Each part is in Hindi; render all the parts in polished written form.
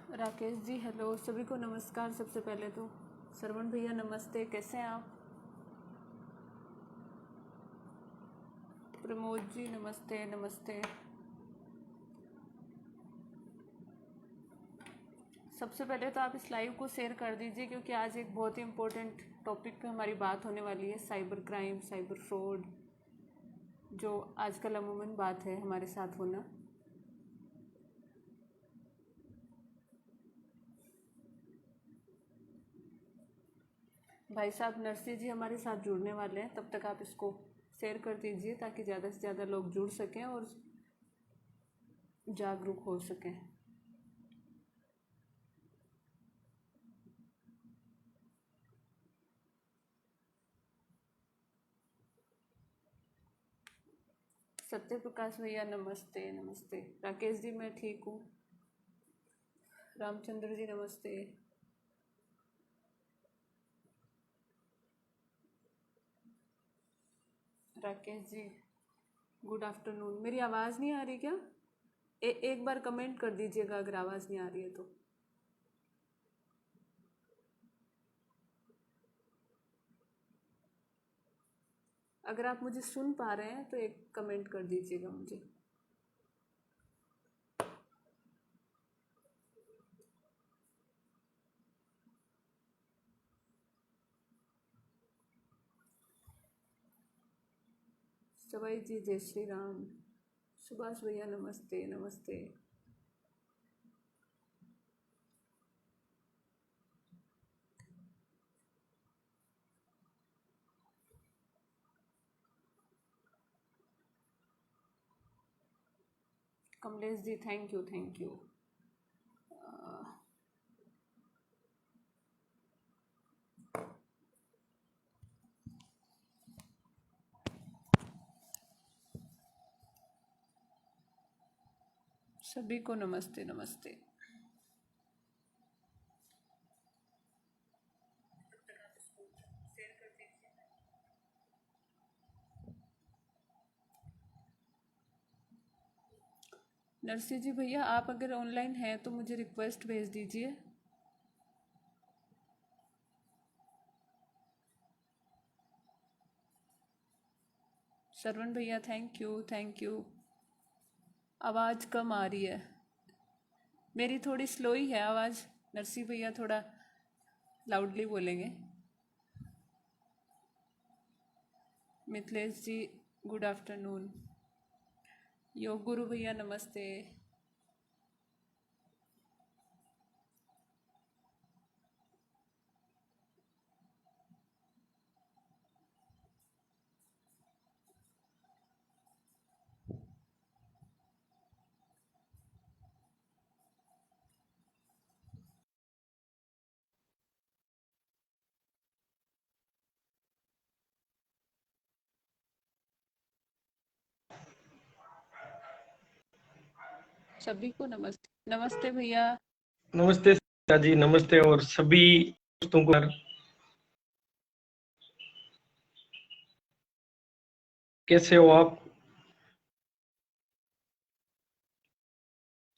राकेश जी हेलो, सभी को नमस्कार। सबसे पहले तो श्रवण भैया नमस्ते, कैसे हैं आप? प्रमोद जी नमस्ते नमस्ते। सबसे पहले तो आप इस लाइव को शेयर कर दीजिए, क्योंकि आज एक बहुत ही इम्पोर्टेंट टॉपिक पे हमारी बात होने वाली है, साइबर क्राइम, साइबर फ्रॉड, जो आजकल अमूमन बात है हमारे साथ होना। भाई साहब नरसी जी हमारे साथ जुड़ने वाले हैं, तब तक आप इसको शेयर कर दीजिए ताकि ज़्यादा से ज़्यादा लोग जुड़ सकें और जागरूक हो सकें। सत्य प्रकाश भैया नमस्ते नमस्ते। राकेश जी मैं ठीक हूँ। रामचंद्र जी नमस्ते। Rakesh ji good afternoon. मेरी आवाज़ नहीं आ रही क्या? एक बार कमेंट कर दीजिएगा अगर आवाज़ नहीं आ रही है तो। अगर आप मुझे सुन पा रहे हैं तो एक कमेंट कर दीजिएगा मुझे। सवाई जी जय श्री राम। सुभाष भैया नमस्ते नमस्ते। Kamlesh ji thank you thank you. सभी को नमस्ते नमस्ते। नरसी जी भैया आप अगर ऑनलाइन हैं तो मुझे रिक्वेस्ट भेज दीजिए। श्रवण भैया थैंक यू थैंक यू। आवाज़ कम आ रही है, मेरी थोड़ी स्लो ही है आवाज़। नरसी भैया थोड़ा लाउडली बोलेंगे। मिथिलेश जी गुड आफ्टरनून। योग गुरु भैया नमस्ते। सभी को नमस्ते नमस्ते भैया। नमस्ते सीता जी, नमस्ते और सभी दोस्तों को। कैसे हो आप?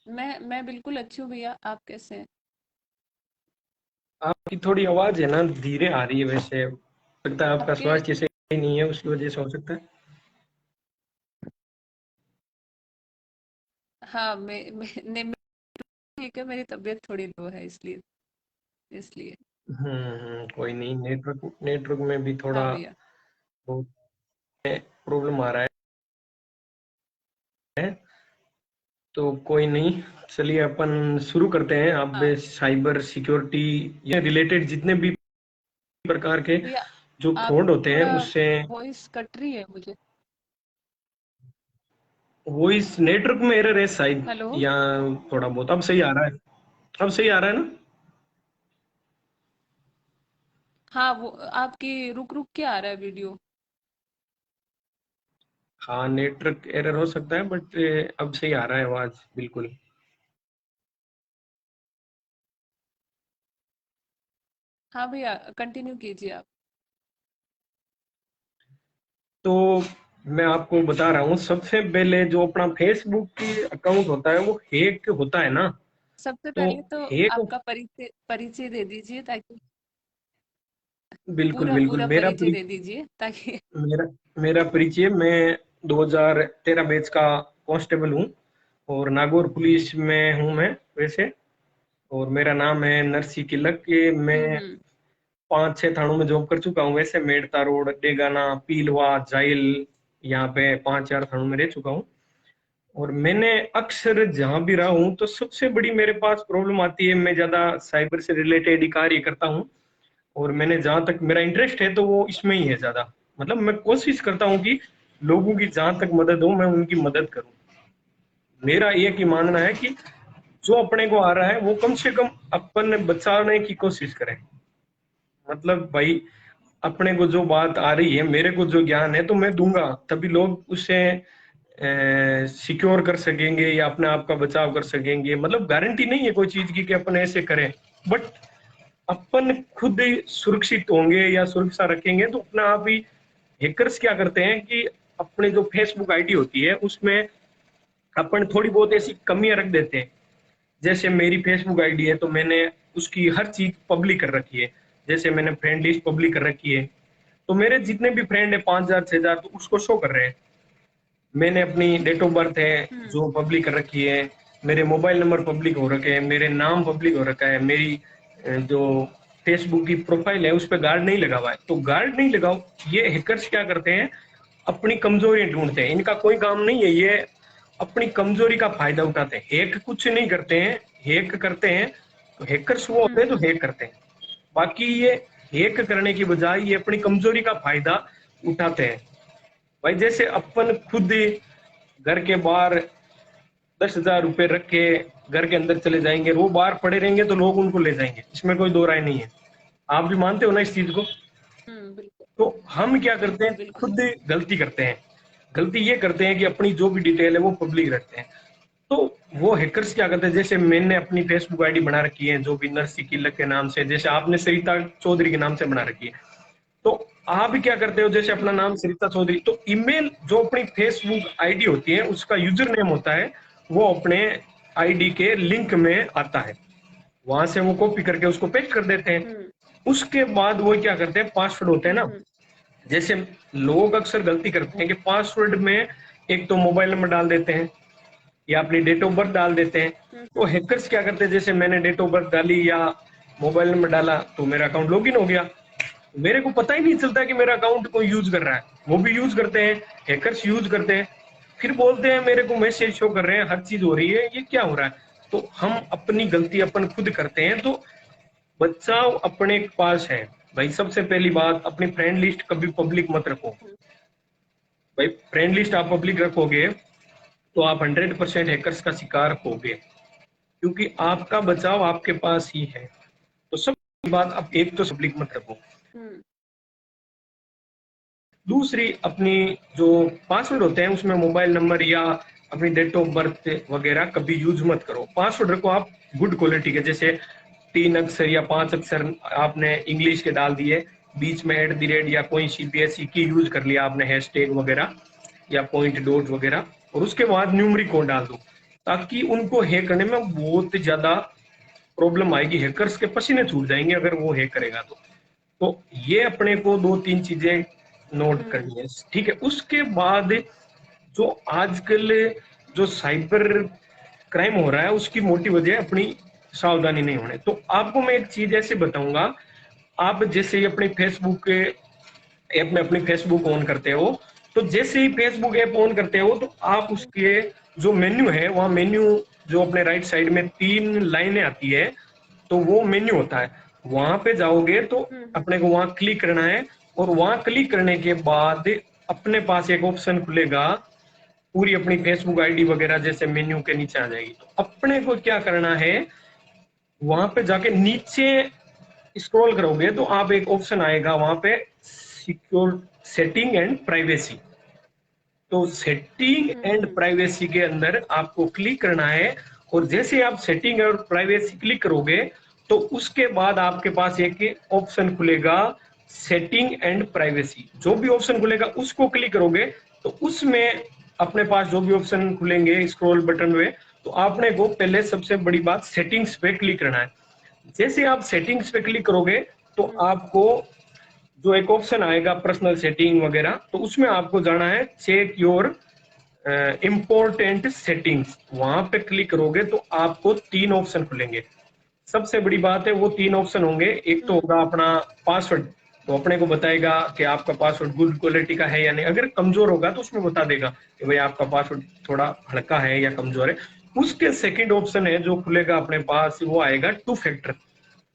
मैं बिल्कुल अच्छी हूँ भैया, आप कैसे हैं? आपकी थोड़ी आवाज है ना धीरे आ रही है, वैसे लगता है आपका आपके स्वास्थ्य सही नहीं है, उसकी वजह से हो सकता है। हाँ ठीक है, मेरी तबीयत थोड़ी लो है इसलिए इसलिए कोई नहीं, नेटवर्क नेटवर्क में भी हाँ थोड़ा भैया। बहुत प्रॉब्लम आ रहा है। तो कोई नहीं, चलिए अपन शुरू करते हैं। आप हाँ साइबर सिक्योरिटी ये रिलेटेड जितने भी प्रकार के भैया, जो आप फ्रॉड होते हैं थोड़ा उससे। वॉइस कट रही है मुझे। वॉइस नेटवर्क में एरर है शायद, हेलो। या थोड़ा बहुत अब सही आ रहा है। अब सही आ रहा है ना? हाँ वो आपकी रुक रुक के आ रहा है वीडियो। हाँ, नेटवर्क एरर हो सकता है, बट अब सही आ रहा है आवाज बिल्कुल। हाँ भैया कंटिन्यू कीजिए आप। तो मैं आपको बता रहा हूँ, सबसे पहले जो अपना फेसबुक की अकाउंट होता है वो हैक होता है ना, सबसे तो पहले तो हैक, आपका परिचय परिचय दे दीजिए, ताकि बिल्कुल पूरा बिल्कुल पूरा मेरा परिचय दे दीजिए ताकि मेरा मेरा परिचय, मैं 2013 बैच का कांस्टेबल हूँ और नागौर पुलिस में हूँ मैं वैसे। और मेरा नाम है नरसी किलक। ये मैं हम्म। 5-6 थानों में जॉब कर चुका हूँ वैसे, मेड़ता रोड, डेगाना, पीलवा, जाइल, यहाँ पे 5-4 थानों में रह चुका हूँ। और मैंने अक्सर जहां भी रहा हूँ तो सबसे बड़ी मेरे पास प्रॉब्लम आती है, मैं ज्यादा साइबर से रिलेटेड ही कार्य करता हूँ। और मैंने जहां तक मेरा इंटरेस्ट है तो वो इसमें ही है ज्यादा। मतलब मैं कोशिश करता हूँ कि लोगों की जहां तक मदद हो मैं उनकी मदद करूँ। मेरा एक ही मानना है कि जो अपने को आ रहा है वो कम से कम अपन बचाने की कोशिश करें। मतलब भाई, अपने को जो बात आ रही है, मेरे को जो ज्ञान है तो मैं दूंगा, तभी लोग उसे सिक्योर कर सकेंगे या अपने आप का बचाव कर सकेंगे। मतलब गारंटी नहीं है कोई चीज की कि अपन ऐसे करें, बट अपन खुद सुरक्षित होंगे या सुरक्षा रखेंगे तो अपना आप ही। हैकर्स क्या करते हैं कि अपने जो फेसबुक आईडी होती है उसमें अपन थोड़ी बहुत ऐसी कमियां रख देते हैं। जैसे मेरी फेसबुक आईडी है तो मैंने उसकी हर चीज पब्लिक कर रखी है। जैसे मैंने फ्रेंड लिस्ट पब्लिक कर रखी है, तो मेरे जितने भी फ्रेंड है 5,000 6,000 तो उसको शो कर रहे हैं। मैंने अपनी डेट ऑफ बर्थ है हम्म। जो पब्लिक कर रखी है, मेरे मोबाइल नंबर पब्लिक हो रखे हैं, मेरे नाम पब्लिक हो रखा है, मेरी जो फेसबुक की प्रोफाइल है उस पर गार्ड नहीं लगा हुआ है। तो गार्ड नहीं लगाओ, ये हैकर्स क्या करते हैं, अपनी कमजोरी ढूंढते हैं। इनका कोई काम नहीं है, ये अपनी कमजोरी का फायदा उठाते हैं। हैक कुछ नहीं करते हैं, हैक करते हैं तो हैकर्स वो होते हैं जो हम्म। हैक करते हैं। बाकी ये हैक करने की बजाय ये अपनी कमजोरी का फायदा उठाते हैं। भाई जैसे अपन खुद ही घर के बाहर 10,000 रुपए रख के घर के अंदर चले जाएंगे, वो बाहर पड़े रहेंगे तो लोग उनको ले जाएंगे, इसमें कोई दो राय नहीं है। आप भी मानते हो ना इस चीज को। बिल्कुल तो हम क्या करते बिल्कुल हैं, बिल्कुल। खुद गलती करते हैं। गलती ये करते हैं कि अपनी जो भी डिटेल है वो पब्लिक रखते हैं। तो वो हैकर्स क्या करते हैं, जैसे मैंने अपनी फेसबुक आईडी बना रखी है जो भी नरसी किलक के नाम से, जैसे आपने सरिता चौधरी के नाम से बना रखी है। तो आप क्या करते हो, जैसे अपना नाम हम्म। सरिता चौधरी, तो ईमेल जो अपनी फेसबुक आईडी होती है उसका यूजर नेम होता है, वो अपने आईडी के लिंक में आता है, वहां से वो कॉपी करके उसको पेस्ट कर देते हैं। हम्म। उसके बाद वो क्या करते हैं, पासवर्ड होते हैं ना, हम्म। जैसे लोग अक्सर गलती करते हैं कि पासवर्ड में एक तो मोबाइल नंबर डाल देते हैं या अपनी डेट ऑफ बर्थ डाल देते हैं। तो हम्म। हैकर्स क्या करते हैं, जैसे मैंने डेट ऑफ बर्थ डाली या मोबाइल नंबर डाला तो मेरा अकाउंट लॉगिन हो गया, मेरे को पता ही नहीं चलता कि मेरा अकाउंट कोई यूज कर रहा है। वो भी यूज करते हैं, हैकर्स यूज करते हैं, फिर बोलते हैं मेरे को मैसेज शो कर रहे हैं, हर चीज हो रही है, ये क्या हो रहा है। तो हम अपनी गलती अपन खुद करते हैं। तो बचाव अपने पास है। भाई सबसे पहली बात, अपनी फ्रेंड लिस्ट कभी पब्लिक मत रखो। हम्म। भाई फ्रेंड लिस्ट आप पब्लिक रखोगे तो आप 100% हैकर्स का शिकार होगे, क्योंकि आपका बचाव आपके पास ही है। तो सब बात, आप एक तो पब्लिक मत रखो। हम्म। दूसरी, अपनी जो पासवर्ड होते हैं उसमें मोबाइल नंबर या अपनी डेट ऑफ बर्थ वगैरह कभी यूज मत करो। पासवर्ड रखो आप गुड क्वालिटी के, जैसे 3 अक्षर या 5 अक्षर आपने इंग्लिश के डाल दिए, बीच में एट द रेट या कोई सीबीएसई की यूज कर लिया आपने, हैशटैग वगैरह या पॉइंट डॉट वगैरह, और उसके बाद न्यूमरिक कोड डाल दो, ताकि उनको हैक करने में बहुत ज्यादा प्रॉब्लम आएगी। हैकर्स के पसीने छूट जाएंगे अगर वो हैक करेगा तो ये अपने को 2-3 चीजें नोट हम्म। करनी है, ठीक है। उसके बाद जो आजकल जो साइबर क्राइम हो रहा है उसकी मोटी वजह अपनी सावधानी नहीं होने। तो आपको मैं एक चीज ऐसे बताऊंगा, आप जैसे ही अपने फेसबुक ऐप में अपनी फेसबुक ऑन करते हो, तो जैसे ही फेसबुक ऐप ऑन करते हो तो आप उसके जो मेन्यू है, वहां मेन्यू जो अपने राइट साइड में 3 लाइनें आती है, तो वो मेन्यू होता है। वहां पे जाओगे तो हम्म। अपने को वहां क्लिक करना है, और वहां क्लिक करने के बाद अपने पास एक ऑप्शन खुलेगा, पूरी अपनी फेसबुक आईडी वगैरह जैसे मेन्यू के नीचे आ जाएगी। तो अपने को क्या करना है, वहां पे जाके नीचे स्क्रॉल करोगे तो आप एक ऑप्शन आएगा वहां पे, सिक्योर सेटिंग एंड प्राइवेसी। तो सेटिंग एंड हम्म। प्राइवेसी के अंदर आपको क्लिक करना है, और जैसे आप सेटिंग और प्राइवेसी क्लिक करोगे तो उसके बाद आपके पास एक ऑप्शन खुलेगा, सेटिंग एंड प्राइवेसी। जो भी ऑप्शन खुलेगा उसको क्लिक करोगे तो उसमें अपने पास जो भी ऑप्शन खुलेंगे स्क्रॉल बटन में, तो आपने को पहले सबसे बड़ी बात सेटिंग्स पे क्लिक करना है। जैसे आप सेटिंग्स पे क्लिक करोगे तो आपको जो एक ऑप्शन आएगा पर्सनल सेटिंग वगैरह, तो उसमें आपको जाना है चेक योर इम्पोर्टेंट सेटिंग्स। वहां पे क्लिक करोगे तो आपको तीन ऑप्शन खुलेंगे। सबसे बड़ी बात है वो तीन ऑप्शन होंगे। एक तो होगा अपना पासवर्ड, तो अपने को बताएगा कि आपका पासवर्ड गुड क्वालिटी का है या नहीं। अगर कमजोर होगा तो उसमें बता देगा कि भाई आपका पासवर्ड थोड़ा हल्का है या कमजोर है। उसके सेकंड ऑप्शन है जो खुलेगा अपने पास, वो आएगा टू फैक्टर।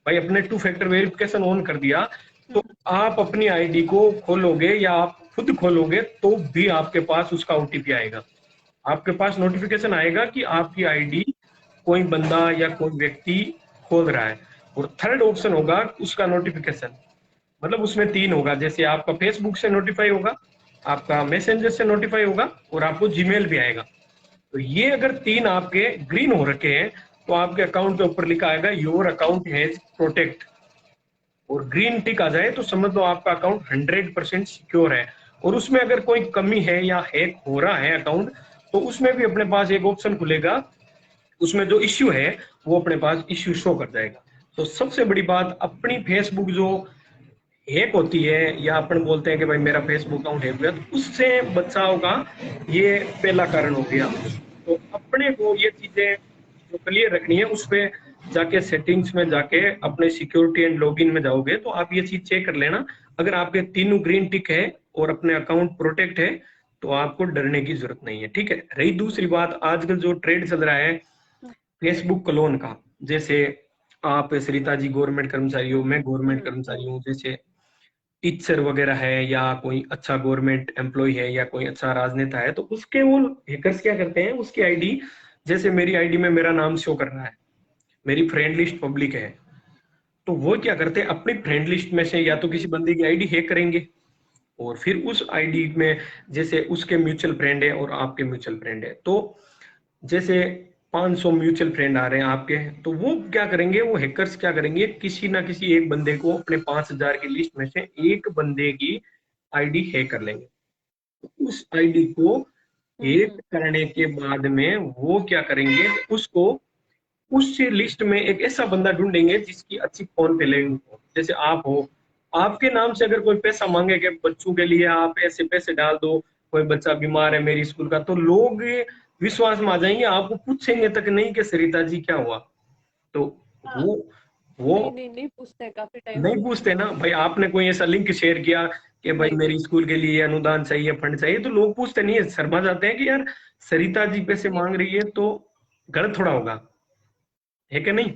भाई अपने टू फैक्टर वेरिफिकेशन ऑन कर दिया तो आप अपनी आईडी को खोलोगे या आप खुद खोलोगे तो भी आपके पास उसका ओटीपी आएगा। आपके पास नोटिफिकेशन आएगा कि आपकी आईडी कोई बंदा या कोई व्यक्ति खोल रहा है। और थर्ड ऑप्शन होगा उसका नोटिफिकेशन, मतलब उसमें तीन होगा। जैसे आपका फेसबुक से नोटिफाई होगा, आपका मैसेंजर से नोटिफाई होगा और आपको जीमेल भी आएगा। तो ये अगर तीन आपके ग्रीन हो रखे हैं तो आपके अकाउंट के ऊपर लिखा आएगा योर अकाउंट हैज प्रोटेक्ट। और ग्रीन टिक आ जाए तो समझ लो आपका अकाउंट 100% सिक्योर है। और उसमें अगर कोई कमी है या हैक हो रहा है अकाउंट, तो उसमें भी अपने पास एक ऑप्शन खुलेगा, उसमें जो इश्यू है वो अपने पास इश्यू शो कर जाएगा। तो सबसे बड़ी बात, अपनी फेसबुक जो हैक होती है या अपन बोलते हैं कि भाई मेरा फेसबुक अकाउंट हैक हुआ, तो उससे बचाव का ये पहला कारण हो गया। तो अपने को ये चीजें जो क्लियर रखनी है, उस पे जाके सेटिंग्स में जाके अपने सिक्योरिटी एंड लॉगिन में जाओगे तो आप ये चीज चेक कर लेना। अगर आपके तीनों ग्रीन टिक है और अपने अकाउंट प्रोटेक्ट है तो आपको डरने की जरूरत नहीं है। ठीक है। रही दूसरी बात, आजकल जो ट्रेंड चल रहा है फेसबुक क्लोन का, जैसे आप सरिता जी गवर्नमेंट कर्मचारी हो, मैं गवर्नमेंट कर्मचारी हूँ, जैसे टीचर वगैरह है या कोई अच्छा गवर्नमेंट एम्प्लॉय है या कोई अच्छा राजनेता है, तो उसके वो हैकर्स क्या करते हैं, उसकी आईडी, जैसे मेरी आईडी में मेरा नाम शो कर रहा है, मेरी फ्रेंड लिस्ट पब्लिक है, तो वो क्या करते हैं अपनी फ्रेंड लिस्ट में से या तो किसी बंदे की आईडी हैक करेंगे और फिर उस आईडी में, जैसे उसके म्यूचुअल फ्रेंड है और आपके म्यूचुअल फ्रेंड है, तो जैसे 500 म्यूचुअल फ्रेंड आ रहे हैं आपके, तो वो क्या करेंगे, वो हैकर्स क्या करेंगे, किसी ना किसी एक बंदे को अपने 5,000 की लिस्ट में से एक बंदे की आईडी हैक कर लेंगे। उस आईडी को हैक करने के बाद में वो क्या करेंगे, उसको उस लिस्ट में एक ऐसा बंदा ढूंढेंगे जिसकी अच्छी फोन पे लिंक हो। जैसे आप हो, आपके नाम से अगर कोई पैसा मांगे कि बच्चों के लिए आप ऐसे पैसे डाल दो, कोई बच्चा बीमार है मेरी स्कूल का, तो लोग विश्वास में आ जाएंगे, आपको पूछेंगे तक नहीं कि सरिता जी क्या हुआ। तो हाँ। वो वो नहीं नहीं नहीं पूछते हैं, काफी टाइम नहीं से नहीं पूछते ना पूछते। भाई। आपने कोई ऐसा लिंक शेयर किया कि भाई नहीं मेरी स्कूल के लिए अनुदान चाहिए, फंड चाहिए, तो लोग पूछते नहीं है, शर्मा जाते हैं कि यार सरिता जी पैसे नहीं मांग रही है तो गलत थोड़ा होगा, है कि नहीं।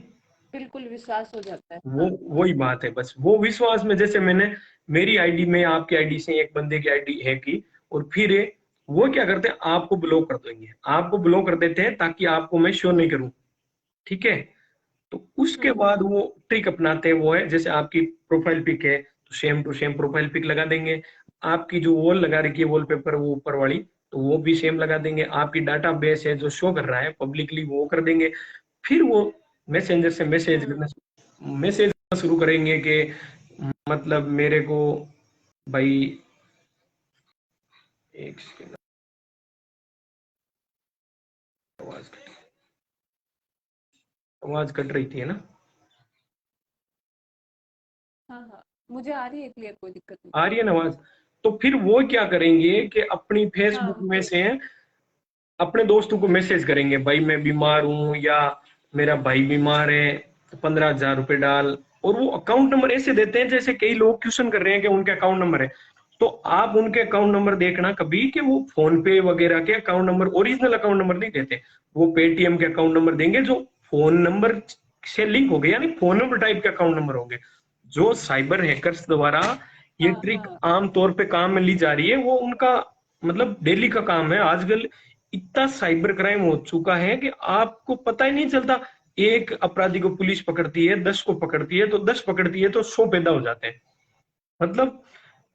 बिल्कुल विश्वास हो जाता है। वो हाँ। वही बात है, बस वो विश्वास में, जैसे मैंने मेरी आईडी में आपकी आईडी से एक बंदे की आईडी हैक की और फिर वो क्या करते हैं आपको ब्लॉक कर देंगे, आपको ब्लॉक कर देते हैं ताकि आपको मैं शो नहीं करूं। ठीक है। तो उसके बाद वो ट्रिक अपनाते हैं, वो है जैसे आपकी प्रोफाइल पिक है तो same to same profile pic लगा देंगे, आपकी जो वॉल लगा रखी है वॉलपेपर वो ऊपर वाली, तो वो भी सेम लगा देंगे, आपकी डाटा बेस है जो शो कर रहा है पब्लिकली वो कर देंगे। फिर वो मैसेंजर से मैसेज शुरू करेंगे कि मतलब मेरे को भाई, एक सेकंड, आवाज आवाज कट रही थी है ना। हाँ हाँ, मुझे आ रही है क्लियर, कोई दिक्कत नहीं। आ रही है ना आवाज। तो फिर वो क्या करेंगे कि अपनी फेसबुक हाँ। में से अपने दोस्तों को मैसेज करेंगे, भाई मैं बीमार हूँ या मेरा भाई बीमार है, 15,000 रुपए डाल। और वो अकाउंट नंबर ऐसे देते हैं जैसे कई लोग क्वेश्चन कर रहे हैं कि उनके अकाउंट नंबर है। तो आप उनके अकाउंट नंबर देखना कभी कि वो फोन पे वगैरह के account number, original account number नहीं देते, वो पेटीएम के अकाउंट नंबर देंगे जो फोन नंबर से लिंक हो गए, यानी फोन नंबर टाइप के अकाउंट नंबर होंगे। जो साइबर हैकर्स द्वारा ये हाँ ट्रिक हाँ। आमतौर पे काम में ली जा रही है, वो उनका मतलब डेली का काम है। आजकल इतना साइबर क्राइम हो चुका है कि आपको पता ही नहीं चलता। एक अपराधी को पुलिस पकड़ती है, 10 को पकड़ती है, तो 10 पकड़ती है तो 100 पैदा हो जाते हैं। मतलब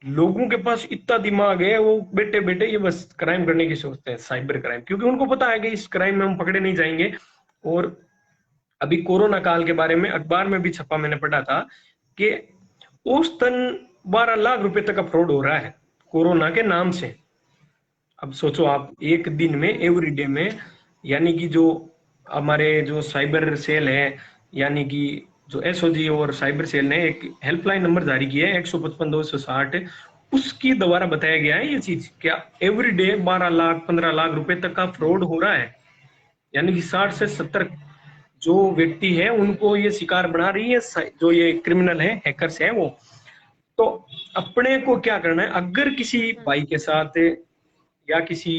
लोगों के पास इतना दिमाग है, वो बेटे बेटे ये बस क्राइम करने की सोचते हैं, साइबर क्राइम, क्योंकि उनको पता है कि इस क्राइम में हम पकड़े नहीं जाएंगे। और अभी कोरोना काल के बारे में अखबार में भी छपा, मैंने पढ़ा था कि औसतन 12 लाख रुपए तक का फ्रॉड हो रहा है कोरोना के नाम से। अब सोचो आप एक दिन में, एवरी डे में, यानी कि जो हमारे जो साइबर सेल है, यानी कि जो एसओजी और साइबर सेल ने एक हेल्पलाइन नंबर जारी किया है 155-260, उसकी द्वारा बताया गया है ये चीज क्या एवरी डे 12 लाख 15 लाख रुपए तक का फ्रॉड हो रहा है। यानी कि 60 से 70 जो व्यक्ति है उनको ये शिकार बना रही है, जो ये क्रिमिनल है, हैकर्स है वो। तो अपने को क्या करना है, अगर किसी भाई के साथ या किसी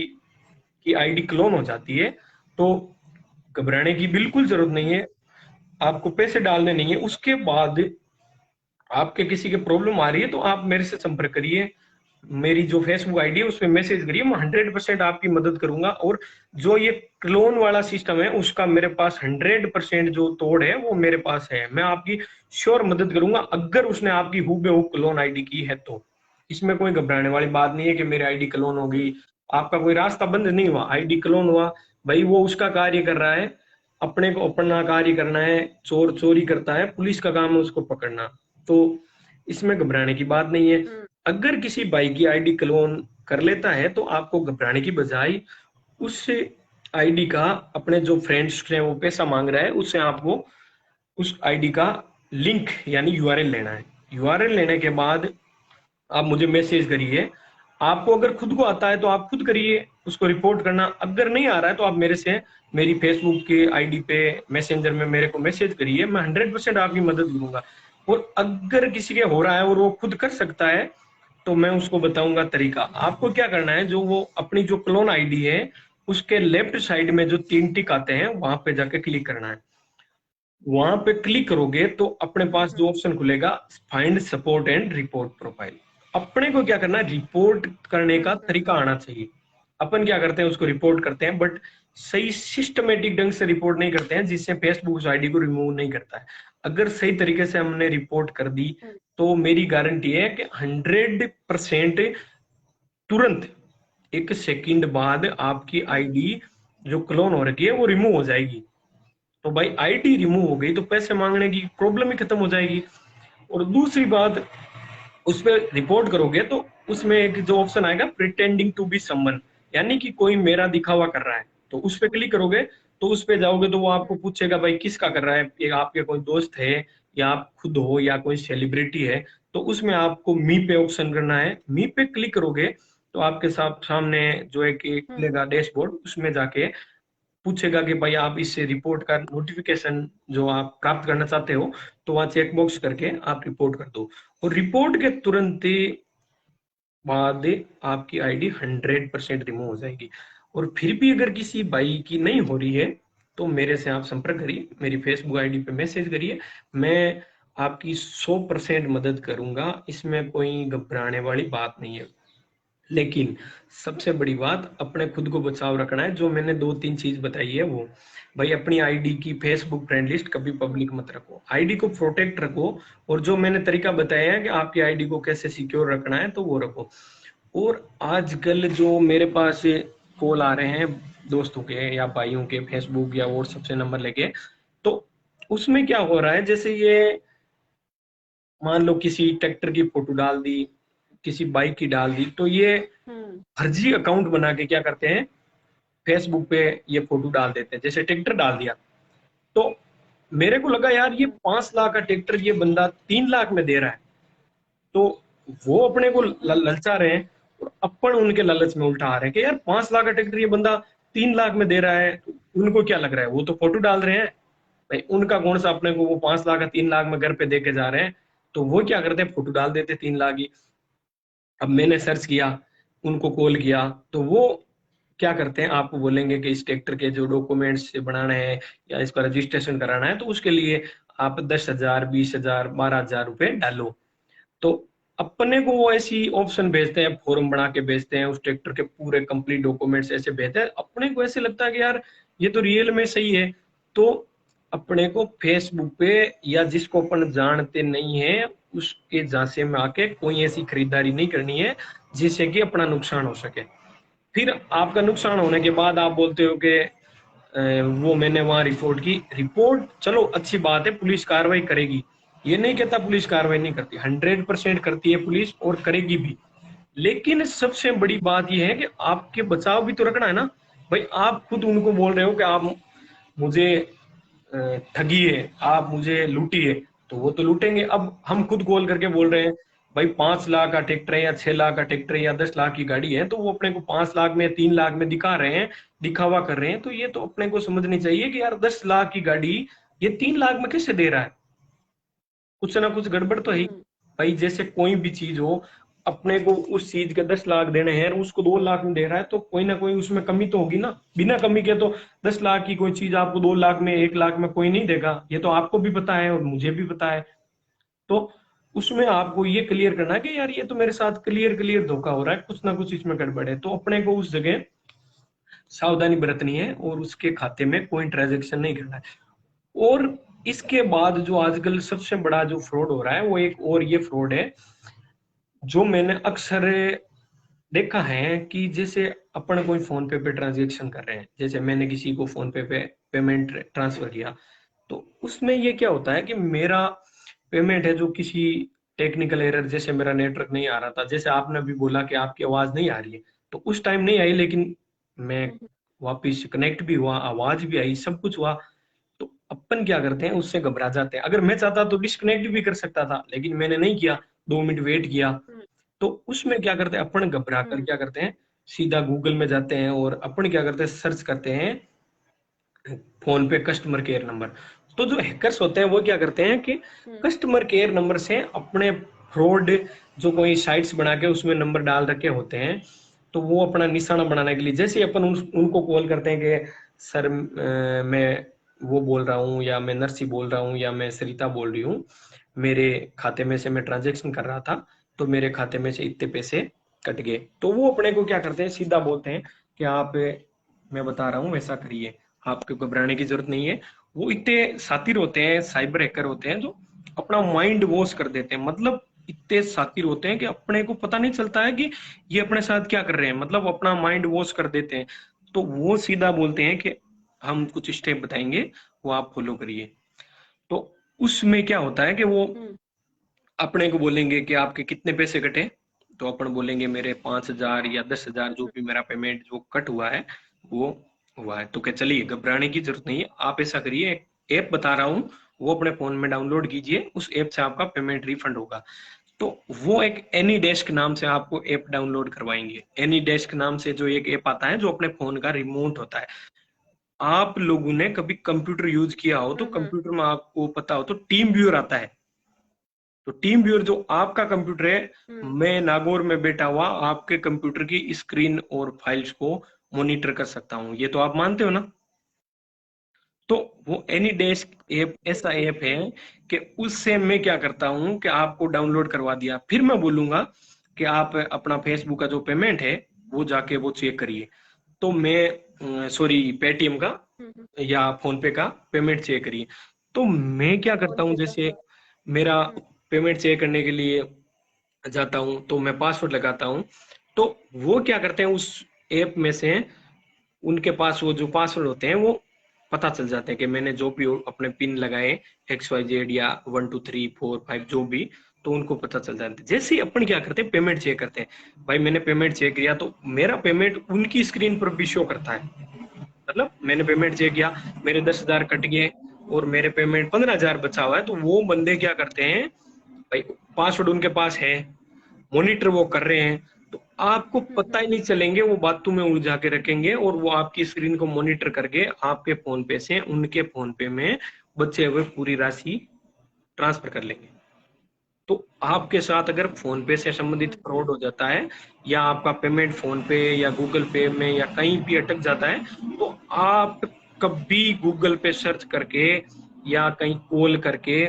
की आईडी क्लोन हो जाती है तो घबराने की बिल्कुल जरूरत नहीं है। आपको पैसे डालने नहीं है, उसके बाद आपके किसी के प्रॉब्लम आ रही है तो आप मेरे से संपर्क करिए। मेरी जो फेसबुक आईडी है उसमें मैसेज करिए, मैं 100% आपकी मदद करूंगा। और जो ये क्लोन वाला सिस्टम है उसका मेरे पास 100% जो तोड़ है वो मेरे पास है, मैं आपकी श्योर मदद करूंगा अगर उसने आपकी हूबहू क्लोन आईडी की है तो। इसमें कोई घबराने वाली बात नहीं है कि मेरी आईडी क्लोन होगी। आपका कोई रास्ता बंद नहीं हुआ, आईडी क्लोन हुआ भाई, वो उसका कार्य कर रहा है, अपने को अपना कार्य करना है। चोर चोरी करता है, पुलिस का काम है उसको पकड़ना। तो इसमें घबराने की बात नहीं है। अगर किसी भाई की आईडी क्लोन कर लेता है तो आपको घबराने की बजाय उस आईडी का, अपने जो फ्रेंड्स हैं वो पैसा मांग रहा है उससे आपको उस आईडी का लिंक यानी यूआरएल लेना है। यूआरएल लेने के बाद आप मुझे मैसेज करिए। आपको अगर खुद को आता है तो आप खुद करिए उसको रिपोर्ट करना, अगर नहीं आ रहा है तो आप मेरे से मेरी फेसबुक के आईडी पे मैसेंजर में मेरे को मैसेज करिए, मैं 100% आपकी मदद करूंगा। और अगर किसी के हो रहा है और वो खुद कर सकता है तो मैं उसको बताऊंगा तरीका। आपको क्या करना है, जो वो अपनी जो क्लोन आईडी है उसके लेफ्ट साइड में जो 3 टिक आते हैं वहां पे जाके क्लिक करना है। वहां पे क्लिक करोगे तो अपने पास जो ऑप्शन खुलेगा, find support and report profile. अपने को क्या करना है, रिपोर्ट करने का तरीका आना चाहिए। अपन क्या करते हैं, उसको रिपोर्ट करते हैं बट सही सिस्टमेटिक ढंग से रिपोर्ट नहीं करते हैं, जिससे फेसबुक उस आईडी को रिमूव नहीं करता है। अगर सही तरीके से हमने रिपोर्ट कर दी तो मेरी गारंटी है कि 100% तुरंत 1 सेकंड बाद आपकी आईडी जो क्लोन हो रखी है वो रिमूव हो जाएगी। तो भाई आईडी रिमूव हो गई तो पैसे मांगने की प्रॉब्लम ही खत्म हो जाएगी। और दूसरी बात, उस पर रिपोर्ट करोगे तो उसमें एक जो ऑप्शन आएगा प्रिटेंडिंग टू बी समवन, यानी कि कोई मेरा दिखावा कर रहा है, तो उस पर क्लिक करोगे तो उस पे जाओगे तो वो आपको पूछेगा भाई किसका कर रहा है, ये आपके कोई दोस्त है या आप खुद हो या कोई सेलिब्रिटी है। तो उसमें आपको मी पे ऑप्शन करना है, मी पे क्लिक करोगे तो आपके साथ सामने जो है कि खुलेगा डैशबोर्ड, उसमें जाके पूछेगा कि भाई आप इस रिपोर्ट का नोटिफिकेशन जो आप प्राप्त करना चाहते हो, तो वहां चेकबॉक्स करके आप रिपोर्ट कर दो। और रिपोर्ट के तुरंत ही बाद आपकी आईडी 100% रिमूव हो जाएगी। और फिर भी अगर किसी भाई की नहीं हो रही है तो मेरे से आप संपर्क करिए, मेरी फेसबुक आईडी पे मैसेज करिए, मैं आपकी 100% मदद करूंगा, इसमें कोई घबराने वाली बात नहीं है। लेकिन सबसे बड़ी बात, अपने खुद को बचाव रखना है। जो मैंने 2-3 चीज बताई है वो, भाई अपनी आईडी की फेसबुक फ्रेंड लिस्ट कभी पब्लिक मत रखो, आईडी को प्रोटेक्ट रखो। और जो मैंने तरीका बताया है कि आपकी आईडी को कैसे सिक्योर रखना है तो वो रखो। और आजकल जो मेरे पास कॉल आ रहे हैं दोस्तों के या भाइयों के फेसबुक या व्हाट्सएप से नंबर लेके, तो उसमें क्या हो रहा है, जैसे ये मान लो किसी ट्रैक्टर की फोटो डाल दी, किसी बाइक की डाल दी, तो ये फर्जी अकाउंट बना के क्या करते हैं, फेसबुक पे ये फोटो डाल देते हैं। जैसे ट्रैक्टर डाल दिया तो मेरे को लगा यार ये 5 लाख का ट्रैक्टर ये बंदा 3 लाख में दे रहा है, तो वो अपने को ललचा रहे हैं और अपन उनके लालच में उल्टा आ रहे हैं कि यार 5 लाख का ट्रैक्टर ये बंदा 3 लाख में दे रहा है। तो उनको क्या लग रहा है, वो तो फोटो डाल रहे हैं भाई, उनका कौन सा अपने को वो 5 लाख का 3 लाख में घर पे दे के जा रहे हैं। तो वो क्या करते हैं, फोटो डाल देते 3 लाख की। अब मैंने सर्च किया, उनको कॉल किया, तो वो क्या करते हैं, आपको बोलेंगे कि इस ट्रैक्टर के जो डॉक्यूमेंट्स बनाने हैं या इसका रजिस्ट्रेशन कराना है तो उसके लिए आप 10,000 20,000 12,000 रुपए डालो। तो अपने को वो ऐसी ऑप्शन भेजते हैं, फॉर्म बना के भेजते हैं, उस ट्रैक्टर के पूरे कंप्लीट डॉक्यूमेंट्स ऐसे भेजते हैं। अपने को ऐसे लगता है कि यार ये तो रियल में सही है। तो अपने को फेसबुक पे या जिसको अपन जानते नहीं है उसके झांसे में आके कोई ऐसी खरीदारी नहीं करनी है जिससे कि अपना नुकसान हो सके। फिर आपका नुकसान होने के बाद आप बोलते हो कि वो मैंने वहां रिपोर्ट की, रिपोर्ट चलो अच्छी बात है, पुलिस कार्रवाई करेगी, ये नहीं कहता पुलिस कार्रवाई नहीं करती, 100% करती है पुलिस और करेगी भी। लेकिन सबसे बड़ी बात यह है कि आपके बचाव भी तो रखना है ना भाई। आप खुद उनको बोल रहे हो कि आप मुझे ठगिए, आप मुझे लूटिए, तो वो तो लूटेंगे। अब हम खुद कॉल करके बोल रहे हैं भाई 5 लाख का ट्रैक्टर है या 6 लाख का ट्रैक्टर है या 10 लाख की गाड़ी है, तो वो अपने को 5 लाख में 3 लाख में दिखा रहे हैं, दिखावा कर रहे हैं। तो ये तो अपने को समझनी चाहिए कि यार 10 लाख की गाड़ी ये 3 लाख में कैसे दे रहा है, कुछ ना कुछ गड़बड़ तो है ही। हम्म भाई जैसे कोई भी चीज हो, अपने को उस चीज के 10 लाख देने हैं और उसको 2 लाख में दे रहा है, तो कोई ना कोई उसमें कमी तो होगी ना। बिना कमी के तो 10 लाख की कोई चीज आपको 2 लाख में 1 लाख में कोई नहीं देगा, ये तो आपको भी पता है और मुझे भी पता है। तो उसमें आपको ये क्लियर करना है कि यार ये तो मेरे साथ क्लियर क्लियर धोखा हो रहा है, कुछ ना कुछ इसमें गड़बड़ है। तो अपने को उस जगह सावधानी बरतनी है और उसके खाते में कोई ट्रांजेक्शन नहीं करना है। और इसके बाद जो आजकल सबसे बड़ा जो फ्रॉड हो रहा है वो एक और ये फ्रॉड है, जो मैंने अक्सर देखा है कि जैसे अपन कोई फोन पे ट्रांजेक्शन कर रहे हैं, जैसे मैंने किसी को फोन पे पेमेंट ट्रांसफर किया, तो उसमें ये क्या होता है कि मेरा पेमेंट है जो किसी टेक्निकल एरर, जैसे मेरा नेटवर्क नहीं आ रहा था, जैसे आपने अभी बोला कि आपकी आवाज नहीं आ रही है, तो उस टाइम नहीं आई, लेकिन मैं हम्म वापिस कनेक्ट भी हुआ, आवाज भी आई, सब कुछ हुआ। तो अपन क्या करते हैं, उससे घबरा जाते हैं। अगर मैं चाहता तो डिस्कनेक्ट भी कर सकता था, लेकिन मैंने नहीं किया, 2 मिनट वेट किया। हम्म तो उसमें क्या करते हैं अपन, घबरा कर हम्म क्या करते हैं, सीधा गूगल में जाते हैं और अपन क्या करते हैं, सर्च करते हैं फोन पे कस्टमर केयर नंबर। तो जो हैकर्स होते हैं वो क्या करते हैं कि हम्म कस्टमर केयर नंबर से अपने फ्रॉड, जो कोई साइट्स बना के उसमें नंबर डाल रखे होते हैं, तो वो अपना निशाना बनाने के लिए, जैसे अपन उनको कॉल करते हैं कि सर मैं वो बोल रहा हूँ, या मैं नर्सी बोल रहा हूँ, या मैं सरिता बोल रही हूँ, मेरे खाते में से मैं ट्रांजेक्शन कर रहा था, तो मेरे खाते में से इतने पैसे कट गए। तो वो अपने को क्या करते हैं, सीधा बोलते हैं कि आप, मैं बता रहा हूँ वैसा करिए, आपको घबराने की जरूरत नहीं है। वो इतने शातिर होते हैं, साइबर हैकर होते हैं, जो अपना माइंड वॉश कर देते हैं। मतलब इतने शातिर होते हैं कि अपने को पता नहीं चलता है कि ये अपने साथ क्या कर रहे हैं, मतलब अपना माइंड वॉश कर देते हैं। तो वो सीधा बोलते हैं कि हम कुछ स्टेप बताएंगे, वो आप फॉलो करिए। तो उसमें क्या होता है कि वो हम्म अपने को बोलेंगे कि आपके कितने पैसे कटे, तो अपन बोलेंगे मेरे 5,000 या 10,000, जो भी मेरा पेमेंट जो कट हुआ है वो हुआ है। तो क्या, चलिए घबराने की जरूरत नहीं है, आप ऐसा करिए, ऐप बता रहा हूँ, वो अपने फोन में डाउनलोड कीजिए, उस ऐप से आपका पेमेंट रिफंड होगा। तो वो एक एनी डेस्क नाम से आपको ऐप डाउनलोड करवाएंगे। एनी डेस्क नाम से जो एक ऐप आता है, जो अपने फोन का रिमोट होता है। आप लोगों ने कभी कंप्यूटर यूज किया हो तो हम्म कंप्यूटर में आपको पता हो तो टीम व्यूअर आता है। तो टीम व्यूअर जो आपका कंप्यूटर है, हम्म मैं नागौर में बैठा हुआ आपके कंप्यूटर की स्क्रीन और फाइल्स को मॉनिटर कर सकता हूँ, ये तो आप मानते हो ना। तो वो एनी डेस्क ऐप ऐसा बिल्कुल ऐप है कि उससे मैं क्या करता हूँ कि आपको डाउनलोड करवा दिया, फिर मैं बोलूंगा कि आप अपना फेसबुक का जो पेमेंट है वो जाके वो चेक करिए। तो मैं सॉरी, पेटीएम का हम्म या फोन पे का पेमेंट चेक करिए। तो मैं क्या करता फोन हूँ, पे का जैसे मेरा हम्म पेमेंट चेक करने के लिए जाता हूँ तो मैं पासवर्ड लगाता हूँ। तो वो क्या करते हैं, उस ऐप में से उनके पास वो जो पासवर्ड होते हैं वो पता चल जाते हैं कि मैंने जो भी अपने पिन लगाए, XYZ या 1 2 3 4 5 जो भी, तो उनको पता चल जाता है। जैसे ही अपन क्या करते हैं, पेमेंट चेक करते हैं, भाई मैंने पेमेंट चेक किया तो मेरा पेमेंट उनकी स्क्रीन पर भी शो करता है। मतलब मैंने पेमेंट चेक किया, मेरे 10,000 कट गए और मेरे पेमेंट 15,000 बचा हुआ है, तो वो बंदे क्या करते हैं, भाई पासवर्ड उनके पास है, मॉनिटर वो कर रहे हैं, तो आपको पता ही नहीं चलेंगे, वो बातों में उलझा के रखेंगे और वो आपकी स्क्रीन को मॉनिटर करके आपके फोन पे से उनके फोन पे में बचे हुए पूरी राशि ट्रांसफर कर लेंगे। तो आपके साथ अगर फोन पे से संबंधित हम्म फ्रॉड हो जाता है, या आपका पेमेंट फोन पे या गूगल पे में या कहीं भी अटक जाता है, तो आप कभी गूगल पे सर्च करके या कहीं कॉल करके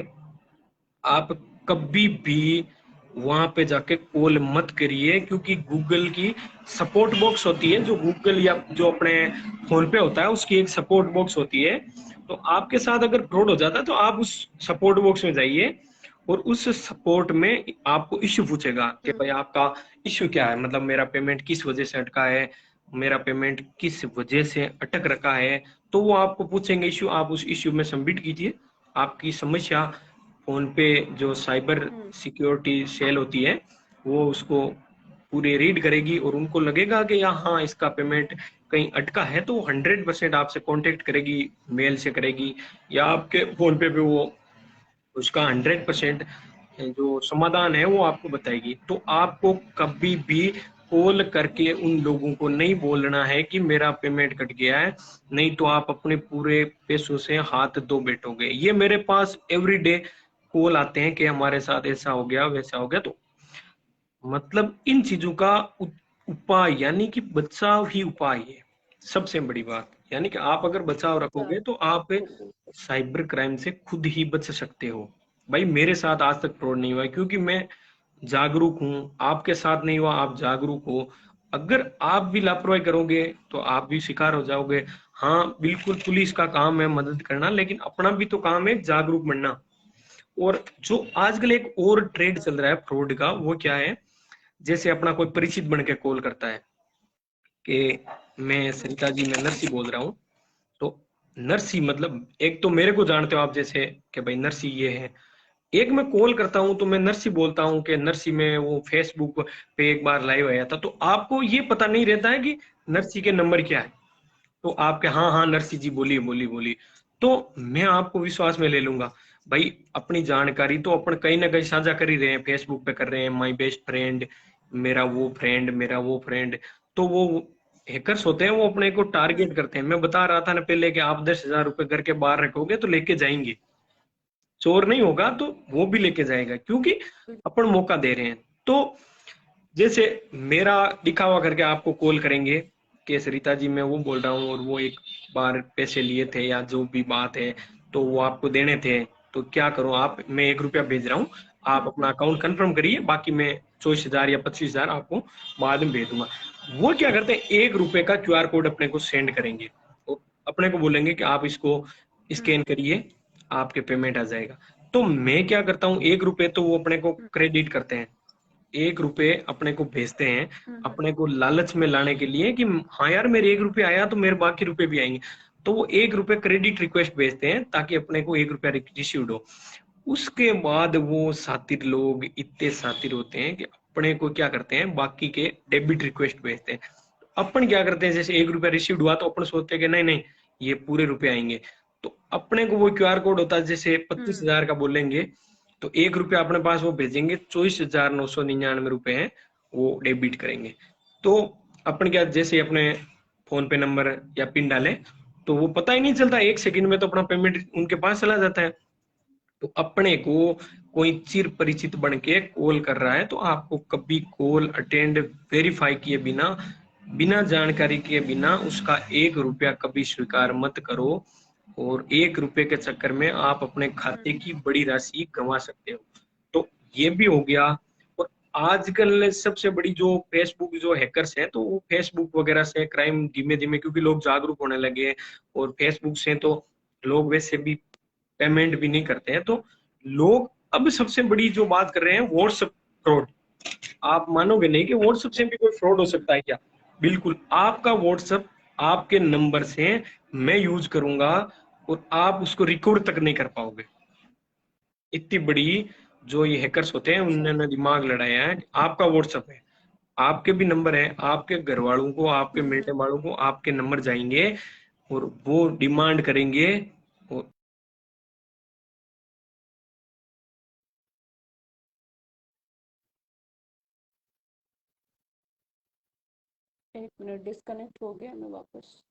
आप कभी भी वहां पे जाके कॉल मत करिए, क्योंकि गूगल की सपोर्ट बॉक्स होती है, जो गूगल या जो अपने फोन पे होता है उसकी एक सपोर्ट बॉक्स होती है। तो आपके साथ अगर फ्रॉड हो जाता है तो आप उस सपोर्ट बॉक्स में जाइए और उस सपोर्ट में आपको इश्यू पूछेगा कि हम्म भाई आपका इश्यू क्या है, मतलब मेरा पेमेंट किस वजह से अटका है, मेरा पेमेंट किस वजह से अटक रखा है। तो वो आपको पूछेंगे इश्यू, आप उस इश्यू में सबमिट कीजिए आपकी समस्या। फोन पे जो साइबर हम्म सिक्योरिटी सेल होती है वो उसको पूरे रीड करेगी और उनको लगेगा कि हाँ इसका पेमेंट कहीं अटका है तो 100% आपसे कांटेक्ट करेगी, मेल से करेगी या आपके फोन पे वो उसका 100% जो समाधान है वो आपको बताएगी। तो आपको कभी भी कॉल करके उन लोगों को नहीं बोलना है कि मेरा पेमेंट कट गया है, नहीं तो आप अपने पूरे पैसों से हाथ धो बैठोगे। ये मेरे पास एवरीडे कॉल आते हैं कि हमारे साथ ऐसा हो गया वैसा हो गया। तो मतलब इन चीजों का उपाय यानी कि बचाव ही उपाय है, सबसे बड़ी बात। यानी कि आप अगर बचाव अच्छा। रखोगे तो आप साइबर क्राइम से खुद ही बच सकते हो। भाई मेरे साथ आज तक फ्रॉड नहीं हुआ क्योंकि मैं जागरूक हूं, आपके साथ नहीं हुआ, आप जागरूक हो। अगर आप भी लापरवाही करोगे तो आप भी शिकार हो जाओगे। हाँ बिल्कुल पुलिस का काम है मदद करना, लेकिन अपना भी तो काम है जागरूक बनना। और जो आजकल एक और ट्रेंड चल रहा है फ्रॉड का, वो क्या है, जैसे अपना कोई परिचित बन के कॉल करता है कि मैं सरिता जी मैं नरसी बोल रहा हूँ। तो नरसी मतलब एक तो मेरे को जानते हो आप जैसे कि भाई नरसी ये है, एक मैं कॉल करता हूं तो मैं नरसी बोलता हूं कि नरसी में वो फेसबुक पे एक बार लाइव आया था। तो आपको ये पता नहीं रहता है कि नरसी के नंबर क्या है। तो आपके हाँ हाँ नरसी जी बोलिए बोलिए बोलिए, तो मैं आपको विश्वास में ले लूंगा। भाई अपनी जानकारी तो अपन कहीं ना कहीं साझा कर ही रहे हैं, फेसबुक पे कर रहे हैं, माय बेस्ट फ्रेंड, मेरा वो फ्रेंड, मेरा वो फ्रेंड। तो वो हैकर्स होते हैं वो अपने को टारगेट करते हैं। मैं बता रहा था ना पहले कि आप 10,000 रुपए घर के बाहर रखोगे तो लेके जाएंगे, चोर नहीं होगा तो वो भी लेके जाएगा क्योंकि अपन मौका दे रहे हैं। तो जैसे मेरा दिखावा करके आपको कॉल करेंगे कि सरिता जी मैं वो बोल रहा हूँ और वो एक बार पैसे लिए थे या जो भी बात है तो वो आपको देने थे, तो क्या करूं, आप मैं 1 रुपया भेज रहा हूँ, आप अपना अकाउंट कंफर्म करिए, बाकी मैं 24,000 या 25,000 आपको बाद में भेज दूंगा। वो क्या करते हैं 1 रुपए का क्यूआर कोड अपने को सेंड करेंगे, तो अपने को बोलेंगे कि आप इसको स्कैन करिए आपके पेमेंट आ जाएगा। तो मैं क्या करता हूँ 1 रुपए तो वो अपने को क्रेडिट करते हैं, 1 रुपए अपने को भेजते हैं अपने को लालच में लाने के लिए कि हाँ यार मेरे 1 रुपए आया तो मेरे बाकी रुपए भी आएंगे। तो वो 1 रुपए क्रेडिट रिक्वेस्ट भेजते हैं ताकि अपने को 1 रुपया रिसीव्ड हो। उसके बाद वो शातिर लोग इतने शातिर होते हैं कि अपने को क्या करते हैं बाकी के डेबिट रिक्वेस्ट भेजते हैं। अपन क्या करते हैं जैसे 1 रुपया रिसीव्ड हुआ तो अपन सोचते हैं कि नहीं नहीं ये पूरे रुपए आएंगे। तो अपने को वो क्यूआर कोड होता है, जैसे 25,000 का बोलेंगे तो 1 रुपया अपने पास वो भेजेंगे, 24,999 रुपए हैं वो डेबिट करेंगे। तो अपन क्या जैसे अपने फोन पे नंबर या पिन डाले तो वो पता ही नहीं चलता, 1 सेकंड में तो अपना पेमेंट उनके पास चला जाता है। तो अपने को कोई चिर परिचित बन के कॉल कर रहा है तो आपको कभी कॉल अटेंड वेरीफाई किए बिना, बिना जानकारी के बिना उसका 1 रुपया कभी स्वीकार मत करो। और 1 रुपए के चक्कर में आप अपने खाते की बड़ी राशि गंवा सकते हो। तो ये भी हो गया। और आजकल सबसे बड़ी जो फेसबुक जो हैकर्स हैं तो वो फेसबुक वगैरह से क्राइम धीमे धीमे क्योंकि लोग जागरूक होने लगे हैं और फेसबुक से तो लोग वैसे भी पेमेंट भी नहीं करते हैं। तो लोग अब सबसे बड़ी जो बात कर रहे हैं व्हाट्सएप फ्रॉड। आप मानोगे नहीं कि व्हाट्सएप से भी कोई फ्रॉड हो सकता है क्या। बिल्कुल आपका व्हाट्सएप आपके नंबर से मैं यूज करूंगा और आप उसको रिकॉर्ड तक नहीं कर पाओगे। इतनी बड़ी जो ये हैकर्स होते हैं अच्छा। उन्होंने दिमाग लड़ाया है। आपका व्हाट्सएप है, आपके भी नंबर है, आपके घर वालों को आपके मिलने वालों को आपके नंबर जाएंगे और वो डिमांड करेंगे। और एक मिनट डिस्कनेक्ट हो गया, मैं वापस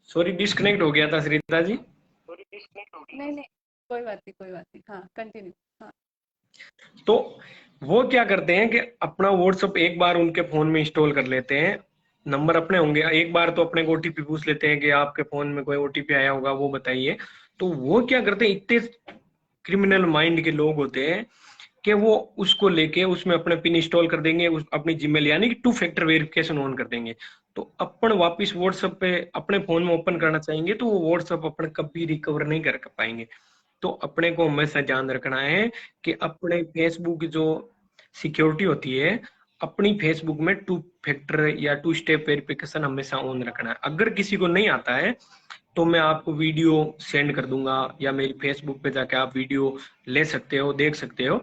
सॉरी डिस्कनेक्ट हो गया था श्रीता जी। नहीं नहीं, कोई बात नहीं कोई बात नहीं, हाँ कंटिन्यू। हाँ। तो वो क्या करते हैं कि अपना व्हाट्सएप एक बार उनके फोन में इंस्टॉल कर लेते हैं, नंबर अपने होंगे, एक बार तो अपने को ओटीपी पूछ लेते हैं कि आपके फोन में कोई ओटीपी आया होगा वो बताइए। तो वो क्या करते हैं इतने क्रिमिनल माइंड के लोग होते हैं कि वो उसको लेके उसमें अपने पिन इंस्टॉल कर देंगे, अपनी जीमेल यानी कि 2 फैक्टर वेरिफिकेशन ऑन कर देंगे। तो अपन वापस व्हाट्सएप पे अपने फोन में ओपन करना चाहेंगे तो वो व्हाट्सएप अपन कभी रिकवर नहीं कर पाएंगे। तो अपने को हमेशा ध्यान रखना है कि अपने फेसबुक जो सिक्योरिटी होती है, अपनी फेसबुक में टू फैक्टर या टू स्टेप वेरिफिकेशन हमेशा ऑन रखना है। अगर किसी को नहीं आता है तो मैं आपको वीडियो सेंड कर दूंगा, या मेरी फेसबुक पे जाके आप वीडियो ले सकते हो, देख सकते हो।